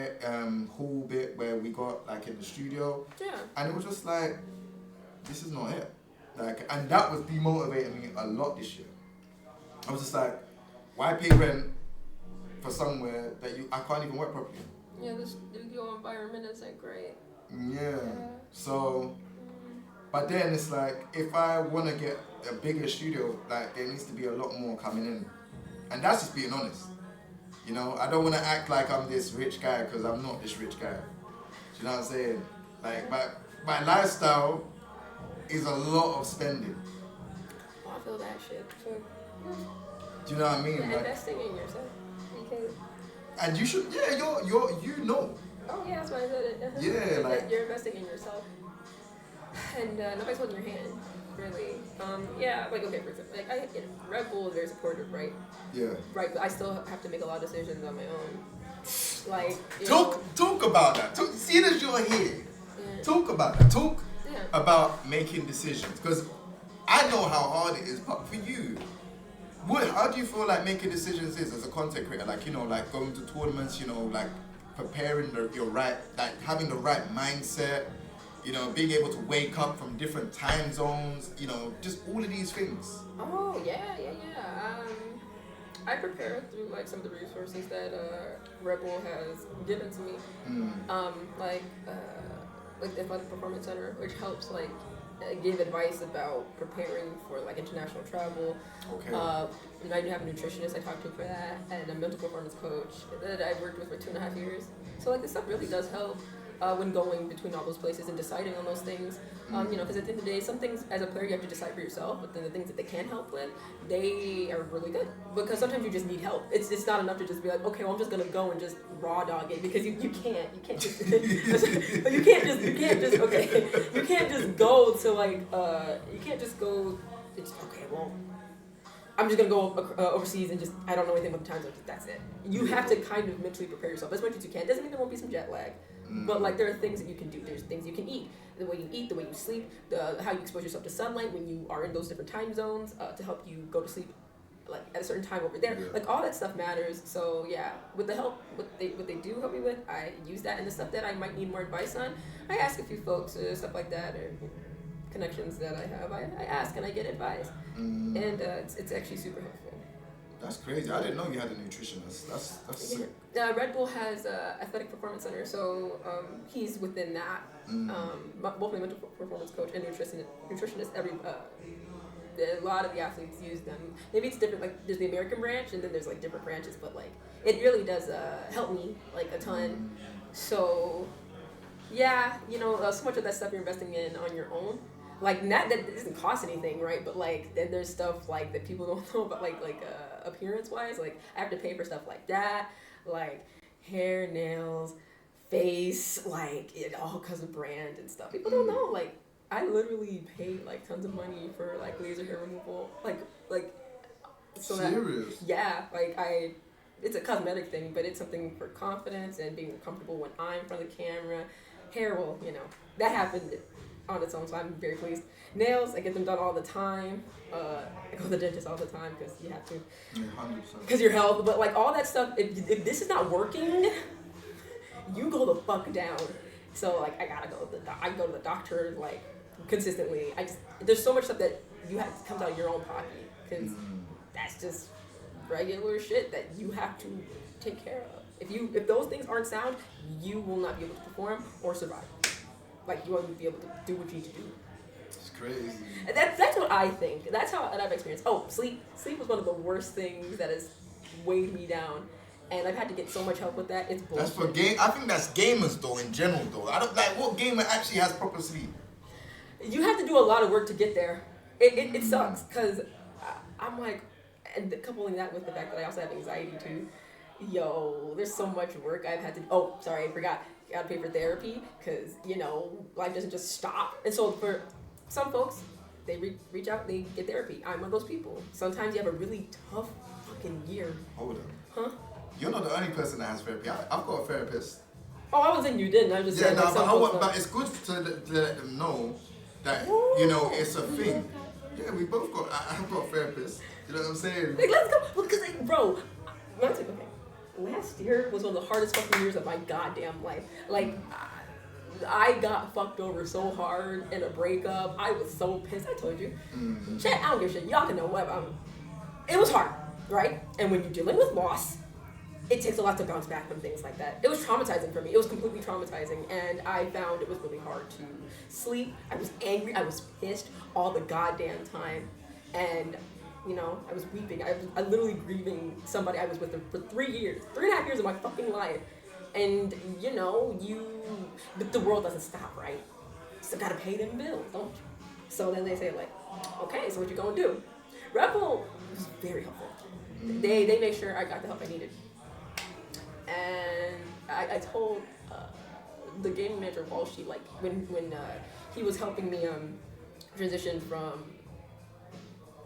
hall bit where we got like in the studio. Yeah. And it was just like, this is not it. Like, and that was demotivating me a lot this year. I was just like, why pay rent for somewhere that I can't even work properly? Yeah, the studio environment isn't great. Yeah. So, but then it's like, if I want to get a bigger studio, like there needs to be a lot more coming in. And that's just being honest. You know, I don't want to act like I'm this rich guy, because I'm not this rich guy. Do you know what I'm saying? Like, my lifestyle is a lot of spending. Oh, I feel that shit. Sure. Do you know what I mean? Yeah, like, investing in yourself. Because and you should, yeah, you know. Oh yeah, that's why I said it. Yeah, like you're investing in yourself, and nobody's holding your hand, really. Yeah, like okay, for example, like Red Bull is very supportive, right? Yeah. Right, but I still have to make a lot of decisions on my own. Like talk about that. See that you're here. Yeah. Talk about that. Talk Yeah. about making decisions, because I know how hard it is, but for you, how do you feel like making decisions is as a content creator? Like, you know, like going to tournaments, you know, like preparing your right, like having the right mindset, you know, being able to wake up from different time zones, you know, just all of these things. Oh yeah. I prepare through like some of the resources that Red Bull has given to me. Like the Affilate Performance Center, which helps like give advice about preparing for like international travel. Okay. And I do have a nutritionist I talk to for that, and a mental performance coach that I worked with for 2.5 years. So like this stuff really does help when going between all those places and deciding on those things. You know, because at the end of the day, some things as a player you have to decide for yourself, but then the things that they can help with, they are really good. Because sometimes you just need help. It's not enough to just be like, okay, well I'm just gonna go and just raw dog it, because you can't just you can't just go to like you can't just go. It's okay, well I'm just gonna go overseas and just I don't know anything about the time zone. That's it. You have to kind of mentally prepare yourself as much as you can. Doesn't mean there won't be some jet lag, but like there are things that you can do. There's things you can eat, the way you eat, the way you sleep, how you expose yourself to sunlight when you are in those different time zones to help you go to sleep like at a certain time over there. Like all that stuff matters. So yeah, with the help, what they do help me with, I use that. And the stuff that I might need more advice on, I ask a few folks, stuff like that, or connections that I have. I ask and I get advice, and it's actually super helpful. That's crazy. I didn't know you had a nutritionist. That's sick. Red Bull has Athletic Performance Center, so he's within that. Both my mental performance coach and nutritionist. A lot of the athletes use them. Maybe it's different. Like there's the American branch, and then there's like different branches. But like it really does help me like a ton. So yeah, you know, so much of that stuff you're investing in on your own. Like not that it doesn't cost anything, right? But like then there's stuff like that people don't know about, like appearance wise. Like I have to pay for stuff like that, like hair, nails, face, like it all because of brand and stuff. People don't know. Like I literally paid like tons of money for like laser hair removal, like so serious. It's a cosmetic thing, but it's something for confidence and being comfortable when I'm in front of the camera. Hair will, you know, that happened on its own, so I'm very pleased. Nails, I get them done all the time. I go to the dentist all the time because you have to. 100%. Because your health, but like all that stuff, if this is not working, you go the fuck down. So like I gotta go to the doctor like consistently. There's so much stuff that comes out of your own pocket because that's just regular shit that you have to take care of. If those things aren't sound, you will not be able to perform or survive. Like you won't be able to do what you need to do. It's crazy. And that's what I think. That's how I've experienced. Oh, sleep. Sleep was one of the worst things that has weighed me down. And I've had to get so much help with that. It's bullshit. That's for game. I think that's gamers though. In general though, I don't like what gamer actually has proper sleep. You have to do a lot of work to get there. It sucks because I'm like, and coupling that with the fact that I also have anxiety too. Yo, there's so much work I've had to. Oh, sorry, I forgot. You gotta pay for therapy because life doesn't just stop. And so for some folks, they reach out, they get therapy. I'm one of those people. Sometimes you have a really tough fucking year. Hold on. Huh? You're not the only person that has therapy. I've got a therapist. Oh, I was saying you didn't. I was just saying. Yeah, no, but it's good to let them know that it's a thing. Yeah, we both got. I've got a therapist. You know what I'm saying? Like, let's go. Because, bro, okay. Last year was one of the hardest fucking years of my goddamn life. Like, I got fucked over so hard in a breakup. I was so pissed. I told you. Shit, I don't give a shit. Y'all can know what. It was hard, right? And when you're dealing with loss, it takes a lot to bounce back from things like that. It was traumatizing for me. It was completely traumatizing. And I found it was really hard to sleep. I was angry. I was pissed all the goddamn time. And I was weeping. I was literally grieving somebody I was with for 3 years, 3.5 years of my fucking life. And but the world doesn't stop, right? Still gotta pay them bills, don't you? So then they say like, okay, so what you gonna do? Red Bull was very helpful. They made sure I got the help I needed. And I told the game manager Walshy, like when he was helping me transition from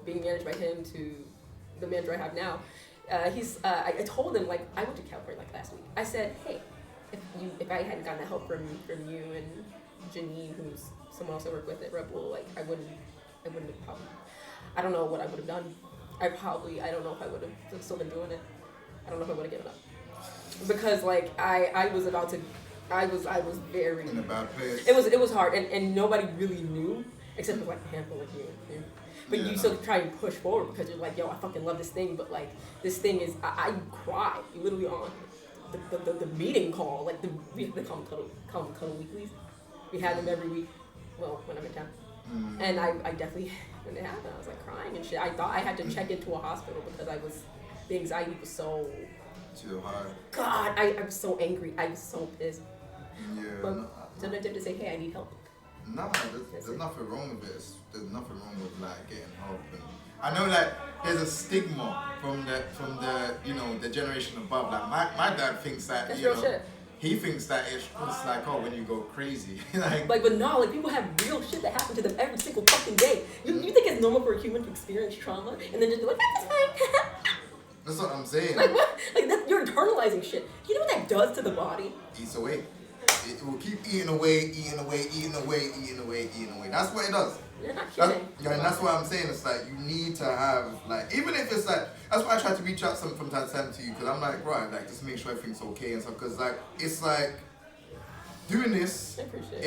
being managed by him to the manager I have now, I told him, like, I went to California like last week. I said, hey, if I hadn't gotten the help from you and Janine, who's someone else I work with at Red Bull, like I wouldn't have probably, I don't know what I would have done. I don't know if I would have still been doing it. I don't know if I would have given up. Because like I was about to, I was very in a bad place. It was hard and nobody really knew except for like a handful of you. But you still try and push forward because you're like, yo, I fucking love this thing, but like this thing is, I cry literally on the meeting call, like they call them Cuddle weeklies. We had them every week, well, when I'm in town. And I definitely, when it happened, I was like crying and shit. I thought I had to check into a hospital because the anxiety was so too hard. God, I was so angry. I was so pissed. Yeah. But sometimes I have to say, hey, I need help. No, there's nothing wrong with it. There's nothing wrong with like getting help. And I know that there's a stigma from the generation above. Like my dad thinks that that's real shit. He thinks that it's like, oh, when you go crazy. But no, like people have real shit that happen to them every single fucking day. You think it's normal for a human to experience trauma and then just be like, that's fine. That's what I'm saying. Like what? Like you're internalizing shit. You know what that does to the body? Eats away. It will keep eating away. That's what it does. You're not kidding. And that's what I'm saying. It's like you need to have like, even if it's like, that's why I try to reach out from time to time to you, because I'm like, right, like just make sure everything's okay and stuff. Because like it's like doing this, I appreciate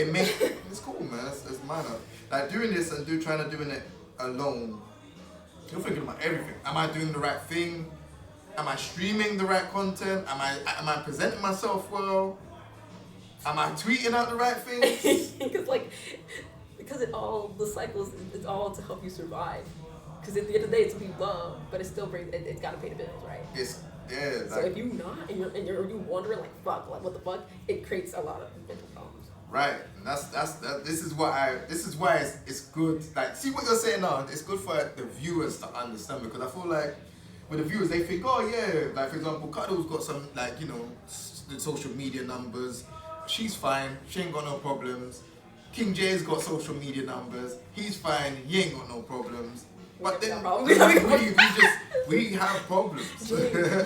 it's cool, man. It's minor. Like doing this and trying to doing it alone. You're thinking about everything. Am I doing the right thing? Am I streaming the right content? Am I presenting myself well? Am I tweeting out the right things? because the cycles, it's all to help you survive. Because at the end of the day, it's what you love, but it still it's got to pay the bills, right? So if you're not, and you're wondering like, fuck, like what the fuck, it creates a lot of mental problems. Right, and this is why it's good. Like, see what you're saying now. It's good for the viewers to understand, because I feel like with the viewers, they think, oh yeah, like for example, Cuddle's got some like the social media numbers. She's fine. She ain't got no problems. King Jae's got social media numbers. He's fine. He ain't got no problems. But then problems. we have problems.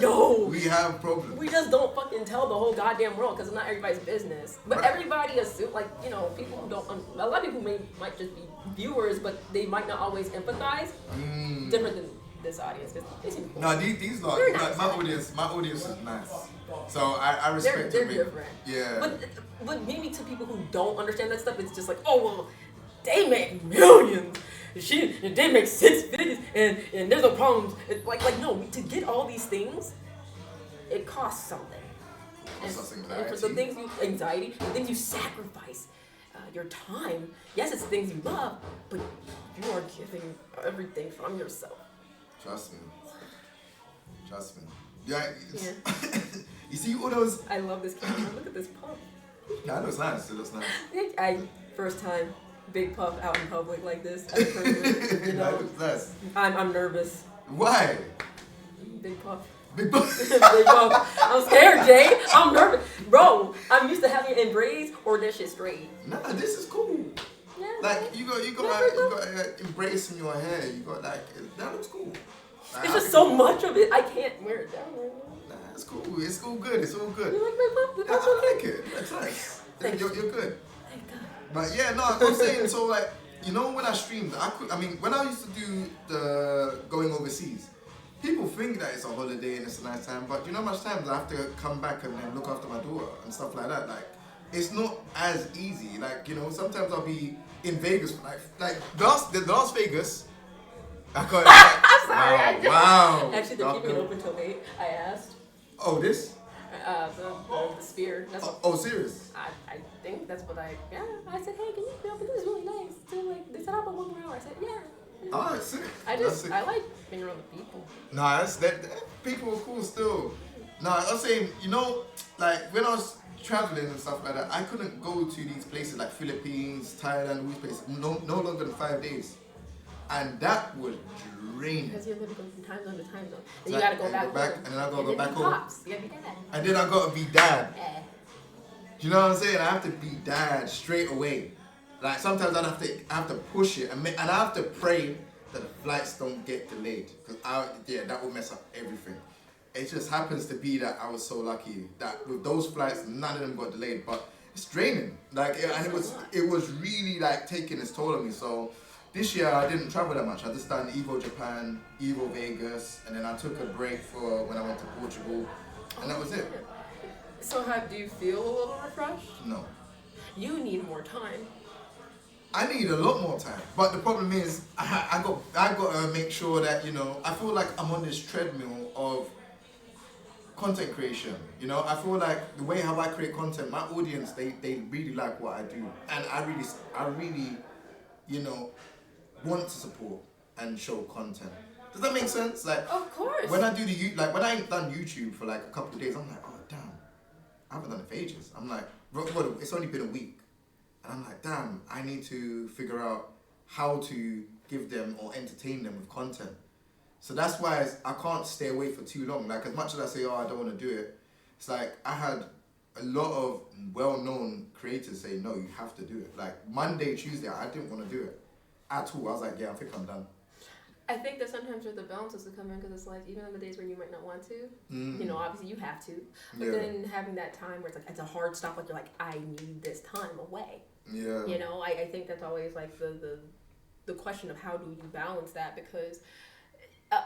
Yo, we have problems. We just don't fucking tell the whole goddamn world because it's not everybody's business. But everybody assumes, like, you know, people who don't. A lot of people might just be viewers, but they might not always empathize. Different than this audience. They seem cool. No, these lot, nice. my audience is nice. So I respect they're it. different. Yeah. But maybe to people who don't understand that stuff, it's just like, oh well, they make millions. They make 6 figures, and there's no problems. Like no, to get all these things, it costs something. And for the things the things you sacrifice, your time. Yes, it's things you love, but you are giving everything from yourself. Trust me. Yeah. You see all those. I love this camera. Look at this pup. Yeah, it looks nice. It looks nice. First time. Big puff out in public like this. As a person, you know, I'm nervous. Why? Big puff. Big puff. Big puff. I'm scared, Jay. I'm nervous, bro. I'm used to having it in braids or this shit straight. Nah, this is cool. Yeah. Like you got embrace in your hair. You got like that looks cool. Like, it's just so much of it. I can't wear it down right now. Nah, it's cool. It's all good. It's all good. You like my puff? Yeah, I like it. That's nice. You're good. But yeah, no, I'm saying, so like, you know, when I streamed, when I used to do the going overseas, people think that it's a holiday and it's a nice time, but you know how much times I have to come back and then look after my daughter and stuff like that. Like, it's not as easy. Like, you know, sometimes I'll be in Vegas, like Las Vegas. I'm sorry. Wow. Actually, they're keeping it open till 8. I asked. Oh, this? The spear. That's Serious? I think that's what I said, hey, can you film? This is really nice. So like, they set up a 1 more hour. I said, yeah. Oh, that's sick. I like being around the people. Nah, people are cool still. Nah, I was saying, you know, like when I was traveling and stuff like that, I couldn't go to these places like Philippines, Thailand, all these places, no longer than 5 days. And that was draining. Because you're living from time zone to time zone. Then you gotta go back home. And then I gotta go back home. Pops. You gotta be dad. And then I gotta be dad. Yeah. Do you know what I'm saying? I have to be dad straight away. Like sometimes I have to push it and I have to pray that the flights don't get delayed. Because that will mess up everything. It just happens to be that I was so lucky that with those flights, none of them got delayed. But it's draining. And it was really like taking its toll on me. So this year I didn't travel that much. I just done Evo Japan, Evo Vegas, and then I took a break for when I went to Portugal, and that was it. So do you feel a little refreshed? No. You need more time. I need a lot more time, but the problem is I got to make sure that, you know, I feel like I'm on this treadmill of content creation. You know, I feel like the way how I create content, my audience they really like what I do, and I really, you know, want to support and show content. Does that make sense? Like, of course. When I do when I ain't done YouTube for like a couple of days, I'm like, oh damn, I haven't done it for ages. I'm like, well, it's only been a week, and I'm like, damn, I need to figure out how to give them or entertain them with content. So that's why I can't stay away for too long. Like as much as I say, oh, I don't want to do it, it's like I had a lot of well-known creators say, no, you have to do it. Like Monday, Tuesday, I didn't want to do it at all. I was like, yeah, I think I'm done. I think that sometimes there's the balances to come in because it's like, even on the days where you might not want to, you know, obviously you have to, but then having that time where it's like, it's a hard stop, like you're like, I need this time away. Yeah. You know, I think that's always like the question of how do you balance that because,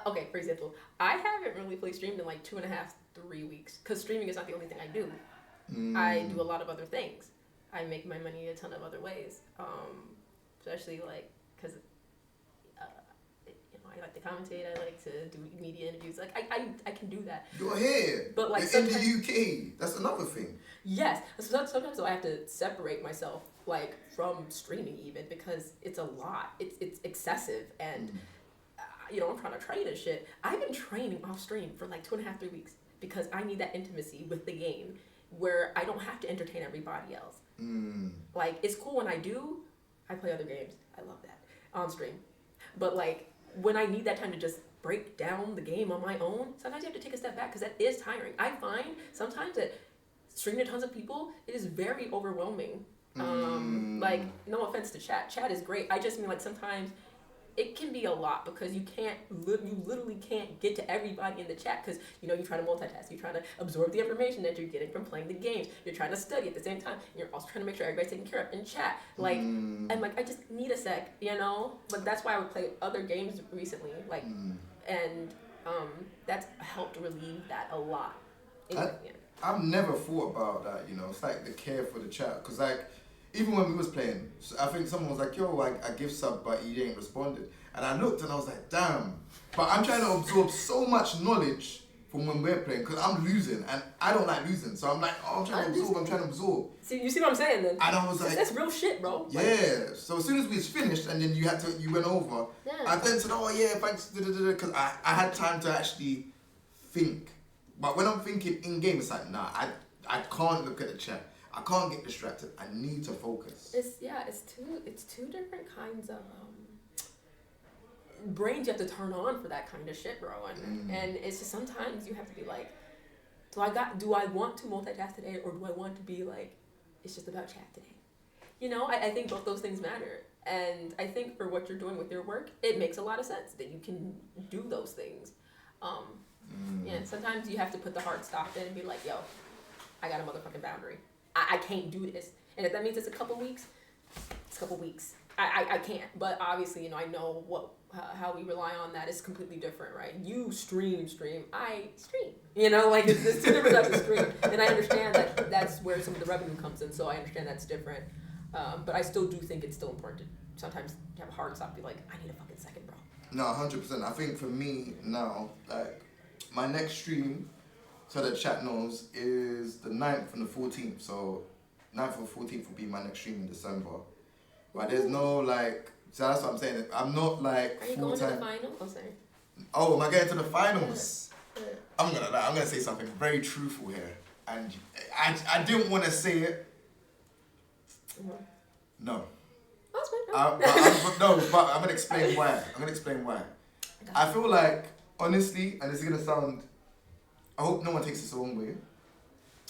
okay, for example, I haven't really played streamed in like 2.5, 3 weeks because streaming is not the only thing I do. I do a lot of other things. I make my money a ton of other ways, especially like because I like to commentate. I like to do media interviews. Like I can do that. You're here, but like in the UK, that's another thing. Yes, sometimes though I have to separate myself like from streaming even because it's a lot. It's excessive and you know I'm trying to train and shit. I've been training off stream for like 2.5, 3 weeks because I need that intimacy with the game where I don't have to entertain everybody else. Like it's cool when I play other games. I love that on stream, but like. When I need that time to just break down the game on my own, sometimes you have to take a step back because that is tiring. I find sometimes that streaming to tons of people, it is very overwhelming. Like, no offense to chat. Chat is great. I just mean like sometimes it can be a lot because you literally can't get to everybody in the chat because, you know, you're trying to multitask. You're trying to absorb the information that you're getting from playing the games. You're trying to study at the same time. You're also trying to make sure everybody's taken care of in chat. Like, and like, I just need a sec, you know? But that's why I would play other games recently. Like, and that's helped relieve that a lot. I've never thought about that, you know. It's like the care for the chat. Because, like, even when we was playing, I think someone was like, yo, I give sub, but he ain't responded. And I looked and I was like, damn. But I'm trying to absorb so much knowledge from when we're playing because I'm losing and I don't like losing. So I'm like, oh, I'm trying to absorb. See, you see what I'm saying then? And I was like, that's real shit, bro. Yeah. So as soon as we was finished and then you went over, I then said, oh yeah, thanks, because I had time to actually think. But when I'm thinking in game, it's like, nah, I can't look at the chat. I can't get distracted. I need to focus. It's two different kinds of brains you have to turn on for that kind of shit, bro. And it's just sometimes you have to be like, do I want to multitask today, or do I want to be like, it's just about chat today? You know, I think both those things matter. And I think for what you're doing with your work, it makes a lot of sense that you can do those things. Yeah, sometimes you have to put the hard stop in and be like, yo, I got a motherfucking boundary. I can't do this. And if that means it's a couple weeks, it's a couple weeks. I can't. But obviously, you know, I know how we rely on that is completely different, right? You stream. I stream. You know, like it's two different types of stream. And I understand that that's where some of the revenue comes in. So I understand that's different. But I still do think it's still important to sometimes have a hard stop and be like, I need a fucking second, bro. No, 100%. I think for me now, like, my next stream, so the chat knows, is the 9th and the 14th. So 9th and 14th will be my next stream in December. But there's no, like, so that's what I'm saying. I'm not like full-time. Are you going to the final? Oh, sorry. Oh, am I getting to the finals? Yeah. I'm gonna say something very truthful here. And I didn't want to say it. No. That's fine. But I'm gonna explain why. I feel like, honestly, and this is gonna sound, I hope no one takes this the wrong way,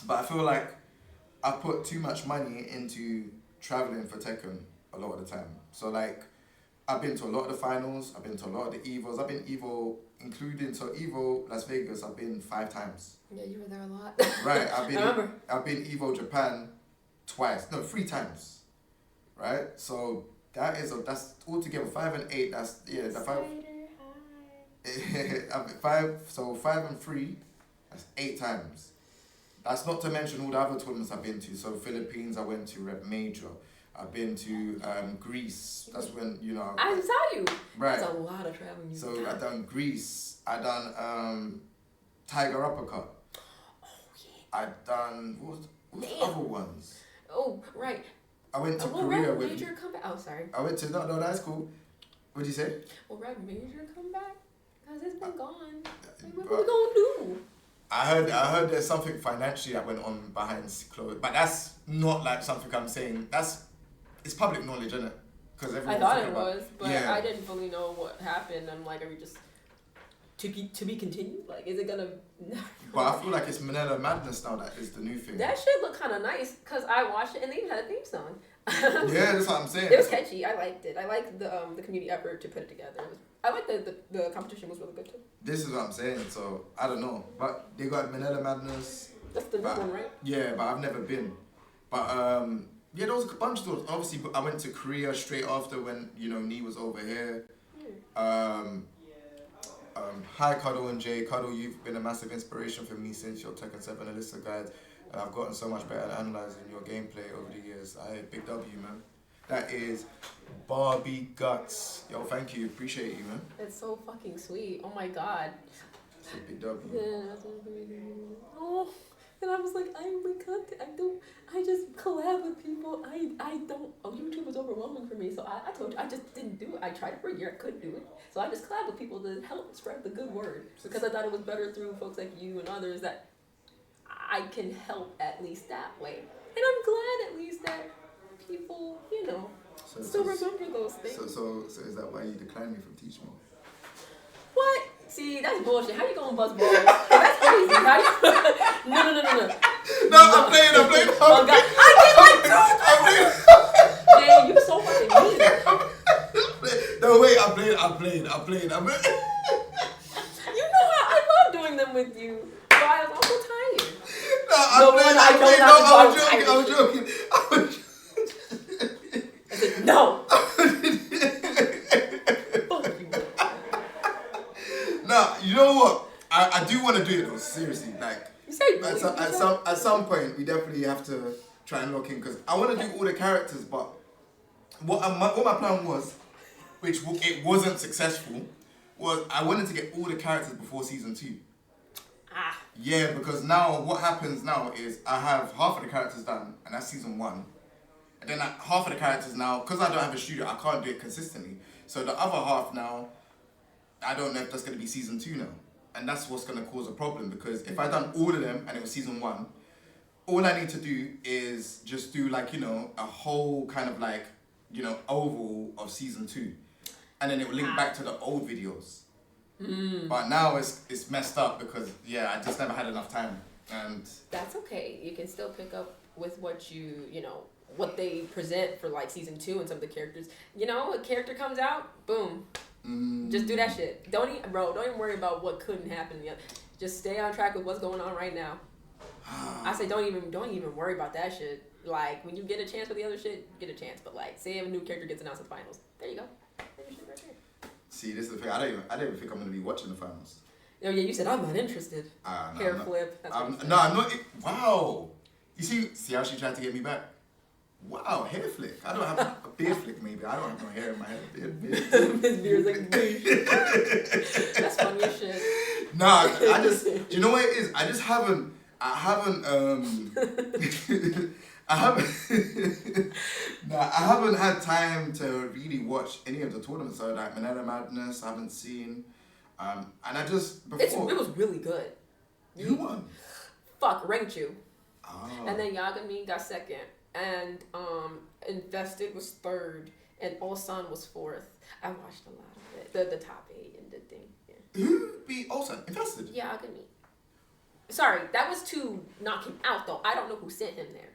but I feel like I put too much money into traveling for Tekken a lot of the time. So like, I've been to a lot of the finals, I've been to a lot of the Evos, I've been Evo, including, so Evo Las Vegas, I've been 5 times. Yeah, you were there a lot. Right, I've been Evo Japan 3 times. Right? So that's altogether 5 and 8, that's, yeah, the 5. So 5 and 3, that's 8 times. That's not to mention all the other tournaments I've been to. So Philippines, I went to Rep Major. I've been to Greece. That's when, you know. I saw you. Right. That's a lot of traveling. So I done Greece. I done Tiger Uppercut. Oh yeah. I done what's the other ones? Oh right. I went to Korea with. Major comeback. Oh sorry. I went to no, that's cool. What'd you say? Well, Rep Major comeback, cause it's been gone. What we gonna do? I heard there's something financially that went on behind closed, but that's not like something I'm saying. It's public knowledge, isn't it? Because I thought it was, but yeah. I didn't fully know what happened. I'm like, are we just to be continued? Like, is it gonna? But I feel like it's Manila Madness now. That is the new thing. That shit looked kind of nice because I watched it and they even had a theme song. Yeah, that's what I'm saying. It was catchy. I liked it. I liked the community effort to put it together. I liked the competition was really good too. This is what I'm saying. So I don't know, but they got Manila Madness. That's the new one, right? Yeah, but I've never been. But yeah, there was a bunch of those. Obviously, I went to Korea straight after when, you know, Nee was over here. Hi Cuddle and Jae. Cuddle, you've been a massive inspiration for me since your Tekken 7 Alisa guide, and I've gotten so much better at analysing your gameplay over the years. Big W, man. That is Barbie Guts. Yo, thank you. Appreciate you, man. It's so fucking sweet. Oh my god. It's a big W. Yeah. Oh. And I was like, I'm with content. I just collab with people. YouTube was overwhelming for me. So I told you, I just didn't do it. I tried for a year, I couldn't do it. So I just collab with people to help spread the good word. Because I thought it was better through folks like you and others that I can help at least that way. And I'm glad at least that people, you know, still remember those things. So is that why you declined me from teaching? What? See, that's bullshit. How you gonna bust balls? That's crazy. How you? No. No, I'm playing. Oh God, I did like two. Damn, you so fucking mean. No, wait, I'm joking. I was joking. I said, no. Nah, you know what? I do want to do it though. Seriously, like You say at some point we definitely have to try and lock in because I want to do all the characters. But what my plan was, which it wasn't successful, was I wanted to get all the characters before season 2. Yeah, because now what happens now is I have half of the characters done, and that's season 1. And then half of the characters now, because I don't have a studio, I can't do it consistently. So the other half now, I don't know if that's going to be season 2 now. And that's what's going to cause a problem, because if I done all of them and it was season 1, all I need to do is just do like, you know, a whole kind of like, you know, overall of season 2. And then it will link back to the old videos. But now it's messed up because, yeah, I just never had enough time. And that's okay. You can still pick up with what you know, what they present for like season 2 and some of the characters. You know, a character comes out, boom. Just do that shit. Don't even worry about what couldn't happen yet. Just stay on track with what's going on right now. I say don't even worry about that shit. Like when you get a chance for the other shit, get a chance. But like, say if a new character gets announced in the finals, there you go. There's your shit right there. See, this is the thing. I don't even think I'm gonna be watching the finals. Oh yeah, you said I'm not interested. Hair flip. That's I'm not. Wow. You see how she tried to get me back? Wow, hair flick. I don't have a beard flick maybe. I don't have no hair in my head. His beard's like boosh. That's funny as shit. Nah, I just, do you know what it is? I haven't had time to really watch any of the tournaments. So like Manila Madness, I haven't seen. And I just, before. It was really good. You won. Fuck, ranked you. Oh. And then Yagami got 2nd. And Invested was 3rd. And Ulsan was 4th. I watched a lot of it. The top 8 and the thing. Yeah. Who beat Ulsan? Invested? Yagami. Sorry, that was to knock him out though. I don't know who sent him there.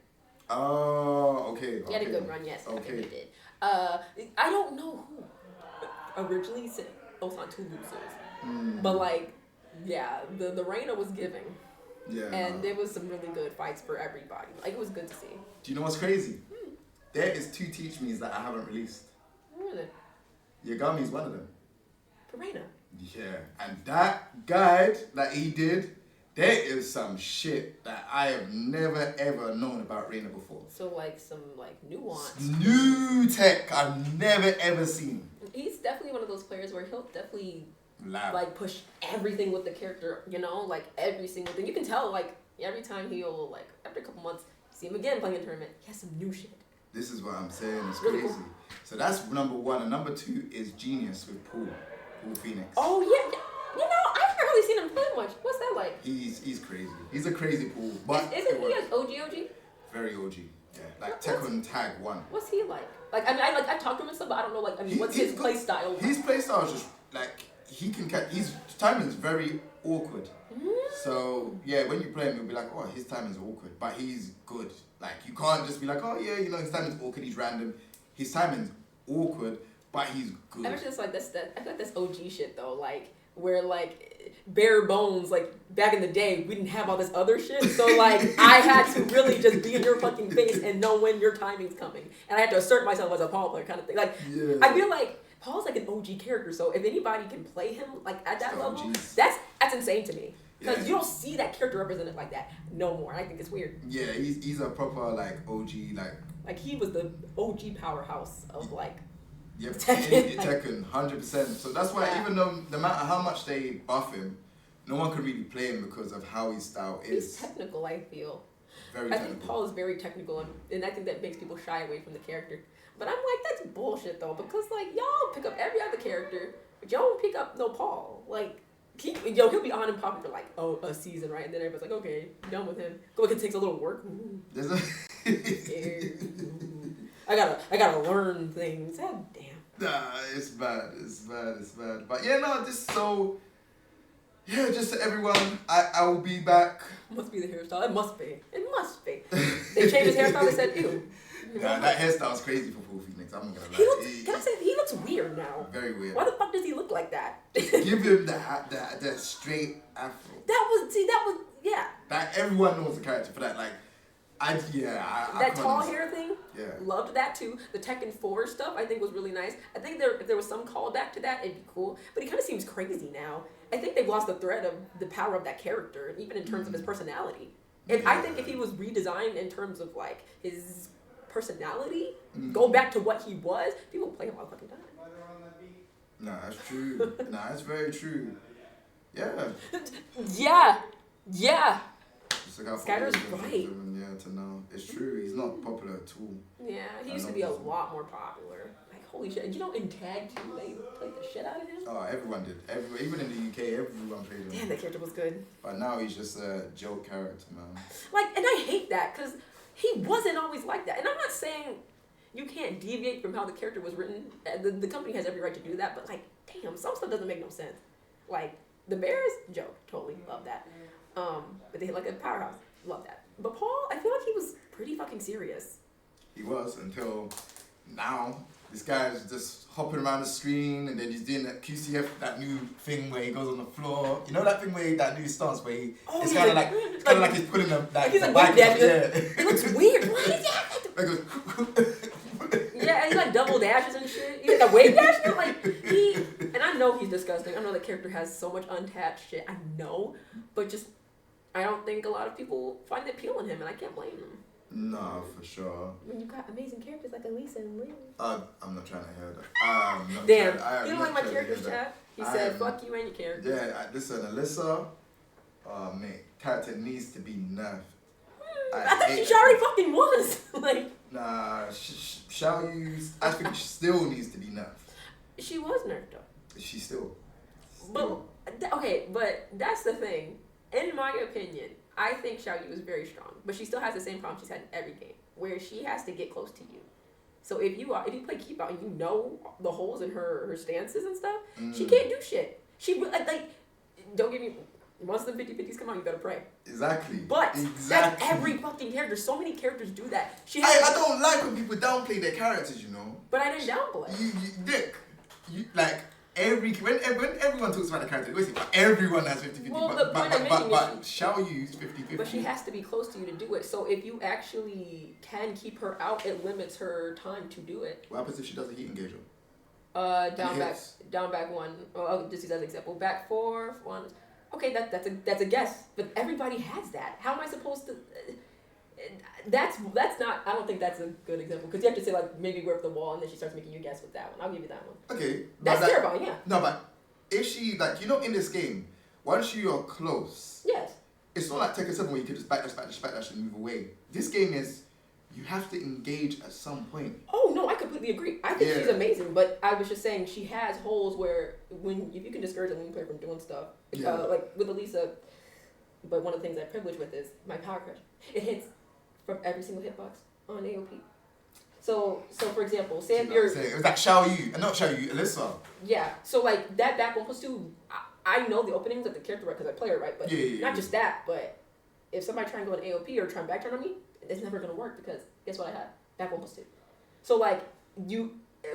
Oh, okay. He had a good run, yes. Okay. I think he did. I don't know who originally sent Ulsan 2 losers. But like, yeah, the Reina was giving. Yeah. And there was some really good fights for everybody. Like, it was good to see. Do you know what's crazy? There is 2 Teach Me's that I haven't released. Who are they? Yagami's one of them. For Reina. Yeah. And that guide that he did, there is some shit that I have never ever known about Reina before. So like some like nuance. New tech I've never ever seen. He's definitely one of those players where he'll definitely Lab. like push everything with the character, you know, like every single thing. You can tell like every time he'll like after a couple months, see him again playing a tournament, he has some new shit. This is what I'm saying, it's really crazy. cool. So that's number 1, and number 2 is Genius with Paul Phoenix. Oh yeah. You know, I haven't really seen him play much. What's that like? He's crazy. He's a crazy Paul. But Isn't he like OG? Very OG. Yeah. Like Tekken Tag 1. What's he like? Like I mean, I talked to him and stuff, but I don't know. Like I mean, what's his play style? His play style is just like he can catch. His timing is very awkward. So yeah, when you play him, you'll be like, oh, his timing is awkward, but he's good. Like you can't just be like, oh yeah, you know, his timing's awkward. He's random. His timing's awkward, but he's good. I feel like that's OG shit though. Like where like bare bones, like back in the day, we didn't have all this other shit. So like I had to really just be in your fucking face and know when your timing's coming, and I had to assert myself as a Paul player kind of thing. Like yeah. I feel like Paul's like an OG character, so if anybody can play him like at that level, that's insane to me. Because you don't see that character represented like that no more. And I think it's weird. Yeah, he's a proper like OG like he was the OG powerhouse of like Tekken 100%. So that's why even though no matter how much they buff him, no one can really play him because of how his style is. He's technical, I feel. Very technical. I think Paul is very technical, and I think that makes people shy away from the character. But I'm like, that's bullshit though, because like y'all pick up every other character, but y'all don't pick up no Paul. Like he'll be on and popping for like a season, right? And then everybody's like, okay, done with him. Go like it takes a little work. I gotta learn things. God damn. Nah, it's bad. But yeah, no, just so. Yeah, just to everyone, I will be back. Must be the hairstyle. It must be. They changed his hairstyle. They said, ew. Nah, that hairstyle is crazy for Paul Phoenix. I'm not gonna lie. Can I say he looks weird now? Very weird. Why the fuck does he look like that? Give him that straight afro. That was yeah. Like everyone knows the character for that. Like That tall hair thing. Yeah. Loved that too. The Tekken 4 stuff I think was really nice. I think if there was some callback to that, it'd be cool. But he kind of seems crazy now. I think they've lost the thread of the power of that character, even in terms of his personality. And I think if he was redesigned in terms of like his personality, go back to what he was, people would play him all the fucking time. Nah, that's true. Nah, that's very true. Yeah. Yeah. Skyler's right. To know. It's true. He's not popular at all. Yeah, he used to be a lot more popular. Like, holy shit. You know, in Tag 2, they played the shit out of him? Oh, everyone did. Even in the UK, everyone played him. Damn, that character was good. But now he's just a joke character, man. Like, and I hate that, because he wasn't always like that. And I'm not saying you can't deviate from how the character was written. The company has every right to do that, but, like, damn, some stuff doesn't make no sense. Like, the Bears, joke. Totally love that. But they hit like a powerhouse. Love that. But Paul, I feel like he was pretty fucking serious. He was until now. This guy's just hopping around the screen, and then he's doing that QCF, that new thing where he goes on the floor. You know that thing where that new stance where it's kind of like he's pulling them like he's like bike dashing. Yeah. It looks weird. What is that? Goes, yeah, and he like double dashes and shit. He got a wave dash. And I know he's disgusting. I know the character has so much untapped shit. I know, but just I don't think a lot of people find the appeal in him, and I can't blame them. No, for sure. When you got amazing characters like Alisa and Lynn. I'm not trying to hear that. Damn, you don't like my character's chat? He said, fuck you and your character. Yeah, listen, Alisa, mate, character needs to be nerfed. I thought she already fucking was. Like, nah, Xiao Yu, I think she still needs to be nerfed. She was nerfed though. She still. But, okay, but that's the thing. In my opinion, I think Xiao Yu is very strong, but she still has the same problem she's had in every game, where she has to get close to you. So if you play Keep Out and you know the holes in her stances and stuff, she can't do shit. She like don't get me. Once the 50-50s come out, you better pray. Exactly. But that's every fucking character. So many characters do that. I don't like when people downplay their characters, you know. But I didn't downplay. Dick. Like. When everyone talks about the character, everyone has 50-50. Well, but Xiao Yu's 50-50. But she has to be close to you to do it. So if you actually can keep her out, it limits her time to do it. What happens if she does a heat engager? Down back one. I'll just use that as an example. Back 4, 1. Okay, that's a guess. But everybody has that. How am I supposed to? That's not. I don't think that's a good example because you have to say like maybe we're up the wall and then she starts making you guess with that one. I'll give you that one. Okay, that's terrifying. Yeah. No, but if she like in this game, once you are close, yes, it's not like Tekken 7 where you can just backdash and move away. This game is you have to engage at some point. Oh no, I completely agree. I think she's amazing, but I was just saying she has holes where if you can discourage a lane player from doing stuff, like with Alisa. But one of the things I'm privileged with is my power crush. It hits from every single hitbox on AOP. So for example, say if you're... It was like Xiao Yu, not Xiao Yu, Alisa. Yeah, so like that back 1+2, I know the openings of the character right because I play it right, but not just that, but if somebody try and go an AOP or try and back turn on me, it's never going to work because guess what I have? Back 1+2. So like,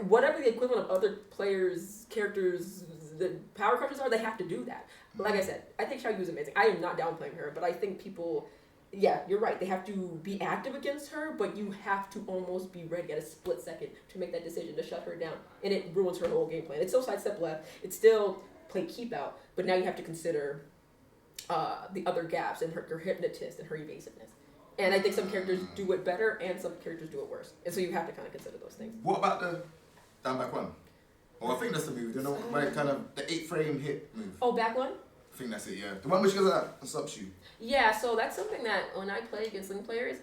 whatever the equivalent of other players' characters, the power crushes are, they have to do that. Like I said, I think Xiao Yu is amazing. I am not downplaying her, but I think people... Yeah, you're right. They have to be active against her, but you have to almost be ready at a split second to make that decision to shut her down. And it ruins her whole game plan. It's still sidestep left. It's still play keep out. But now you have to consider the other gaps and her hypnotist and her evasiveness. And I think some characters do it better and some characters do it worse. And so you have to kind of consider those things. What about the down back one? Oh, I think that's the move. You know, like kind of the 8-frame hit move. Oh, back one? I think that's it, yeah. The one which goes out and subs you. Yeah, so that's something that when I play against Link players,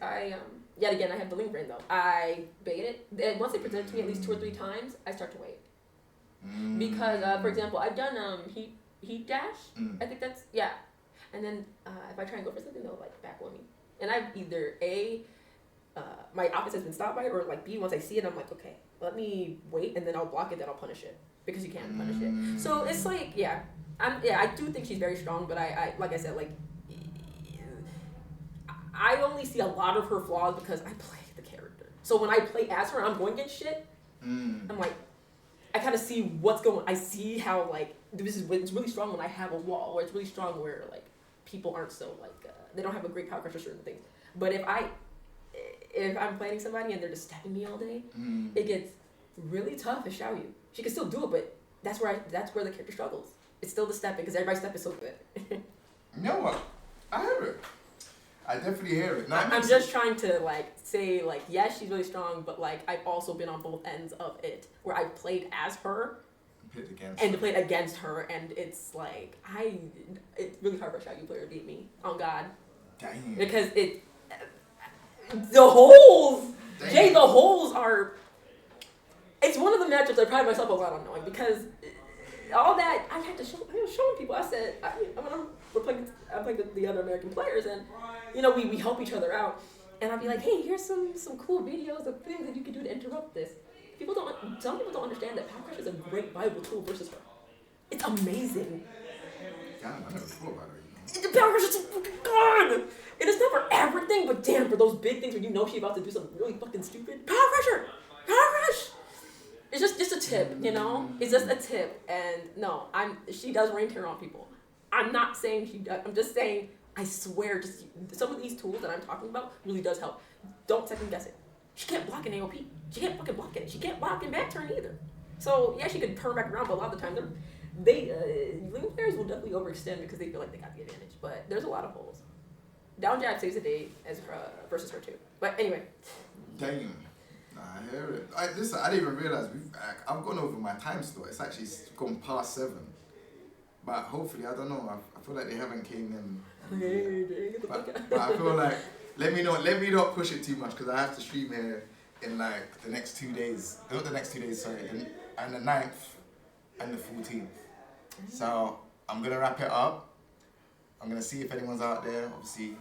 yet again, I have the Link brain though. I bait it. And once they present it to me at least 2 or 3 times, I start to wait. Because, for example, I've done heat dash. I think that's, yeah. And then if I try and go for something, they'll like back one me. And I've either my opposite has been stopped by it, or like B, once I see it, I'm like, okay, let me wait and then I'll block it, then I'll punish it. Because you can't punish it. So it's like, yeah. I do think she's very strong, but I like I said, like, I only see a lot of her flaws because I play the character. So when I play as her and I'm going against shit, I'm like, I kind of see what's going. I see how like it's really strong when I have a wall, or it's really strong where like people aren't so like they don't have a great power crush for certain things. But if I if I'm playing somebody and they're just stepping me all day, it gets really tough to shout you. She can still do it, but that's where the character struggles. It's still the stepping because everybody's step is so good. You know what? I hear it. I definitely hear it. I'm just trying to like say like yes, she's really strong, but like I've also been on both ends of it where I've played as her and played against her, and it's like it's really hard for a Shaggy player to beat me on God. Dang. Because the holes, Dang. Jay, the holes are. It's one of the matchups I pride myself a lot on knowing because all that I had to show. I was showing people. I said, I'm playing with the other American players, and we help each other out. And I'd be like, hey, here's some cool videos of things that you can do to interrupt this. Some people don't understand that Power Crush is a great viable tool versus her. It's amazing. Damn, I never thought about it. The Power Crush is so fucking good. It is not for everything, but damn, for those big things when you know she's about to do something really fucking stupid. Power Crusher! Power Crush! It's just a tip, It's just a tip, and no, she does rain terror on people. I'm not saying she does. I'm just saying, I swear, just some of these tools that I'm talking about really does help. Don't second guess it. She can't block an AOP. She can't fucking block it. She can't block in back turn either. So yeah, she could turn back around, but a lot of the time, Lingo players will definitely overextend because they feel like they got the advantage. But there's a lot of holes. Down jab saves the day versus her too. But anyway. Damn. I hear it. Listen, I didn't even realize I've gone over my time still. It's actually gone past 7. But hopefully, I don't know. I feel like they haven't came in. But I feel like let me not push it too much because I have to stream here in like the next 2 days. Not the next 2 days, sorry. And the 9th and the 14th. So I'm gonna wrap it up. I'm gonna see if anyone's out there. Obviously,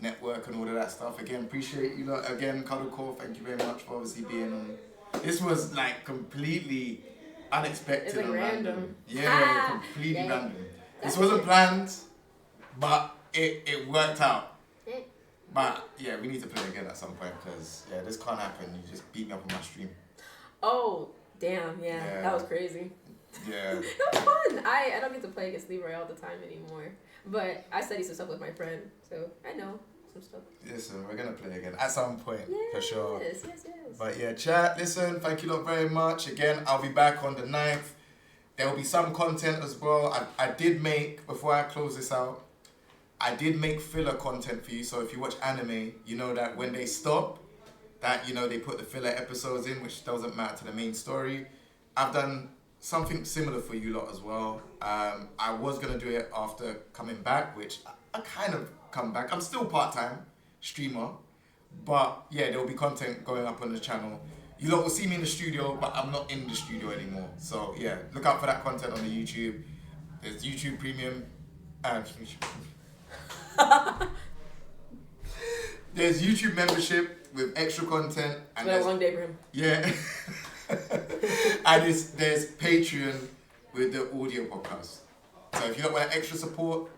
network and all of that stuff. Again, appreciate you lot. Again, Cuddle Core, thank you very much for obviously being on. This was like completely unexpected. It's like and random. Yeah, completely random. This wasn't planned, but it worked out. But yeah, we need to play again at some point because yeah, this can't happen. You just beat me up on my stream. Oh, damn, yeah. That was crazy. Yeah. That was fun. I don't get to play against Leroy all the time anymore. But I study some stuff with my friend, so I know some stuff. Listen, we're going to play again at some point, for sure. Yes. But yeah, chat, listen, thank you lot very much. Again, I'll be back on the 9th. There will be some content as well. I did make, before I close this out, I did make filler content for you. So if you watch anime, you know that when they stop, that, they put the filler episodes in, which doesn't matter to the main story. I've done something similar for you lot as well. I was going to do it after coming back, which I kind of come back. I'm still part-time streamer, but yeah, there will be content going up on the channel. You lot will see me in the studio, but I'm not in the studio anymore. So yeah, look out for that content on the YouTube. There's YouTube Premium. There's YouTube membership with extra content. And it's been a long day for him. Yeah. And there's Patreon with the audio podcast. So if you don't want extra support,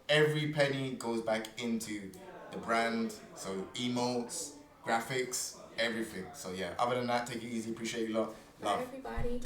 every penny goes back into the brand. So emotes, graphics, everything. So yeah, other than that, take it easy. Appreciate you lot. Love. Bye, everybody. Take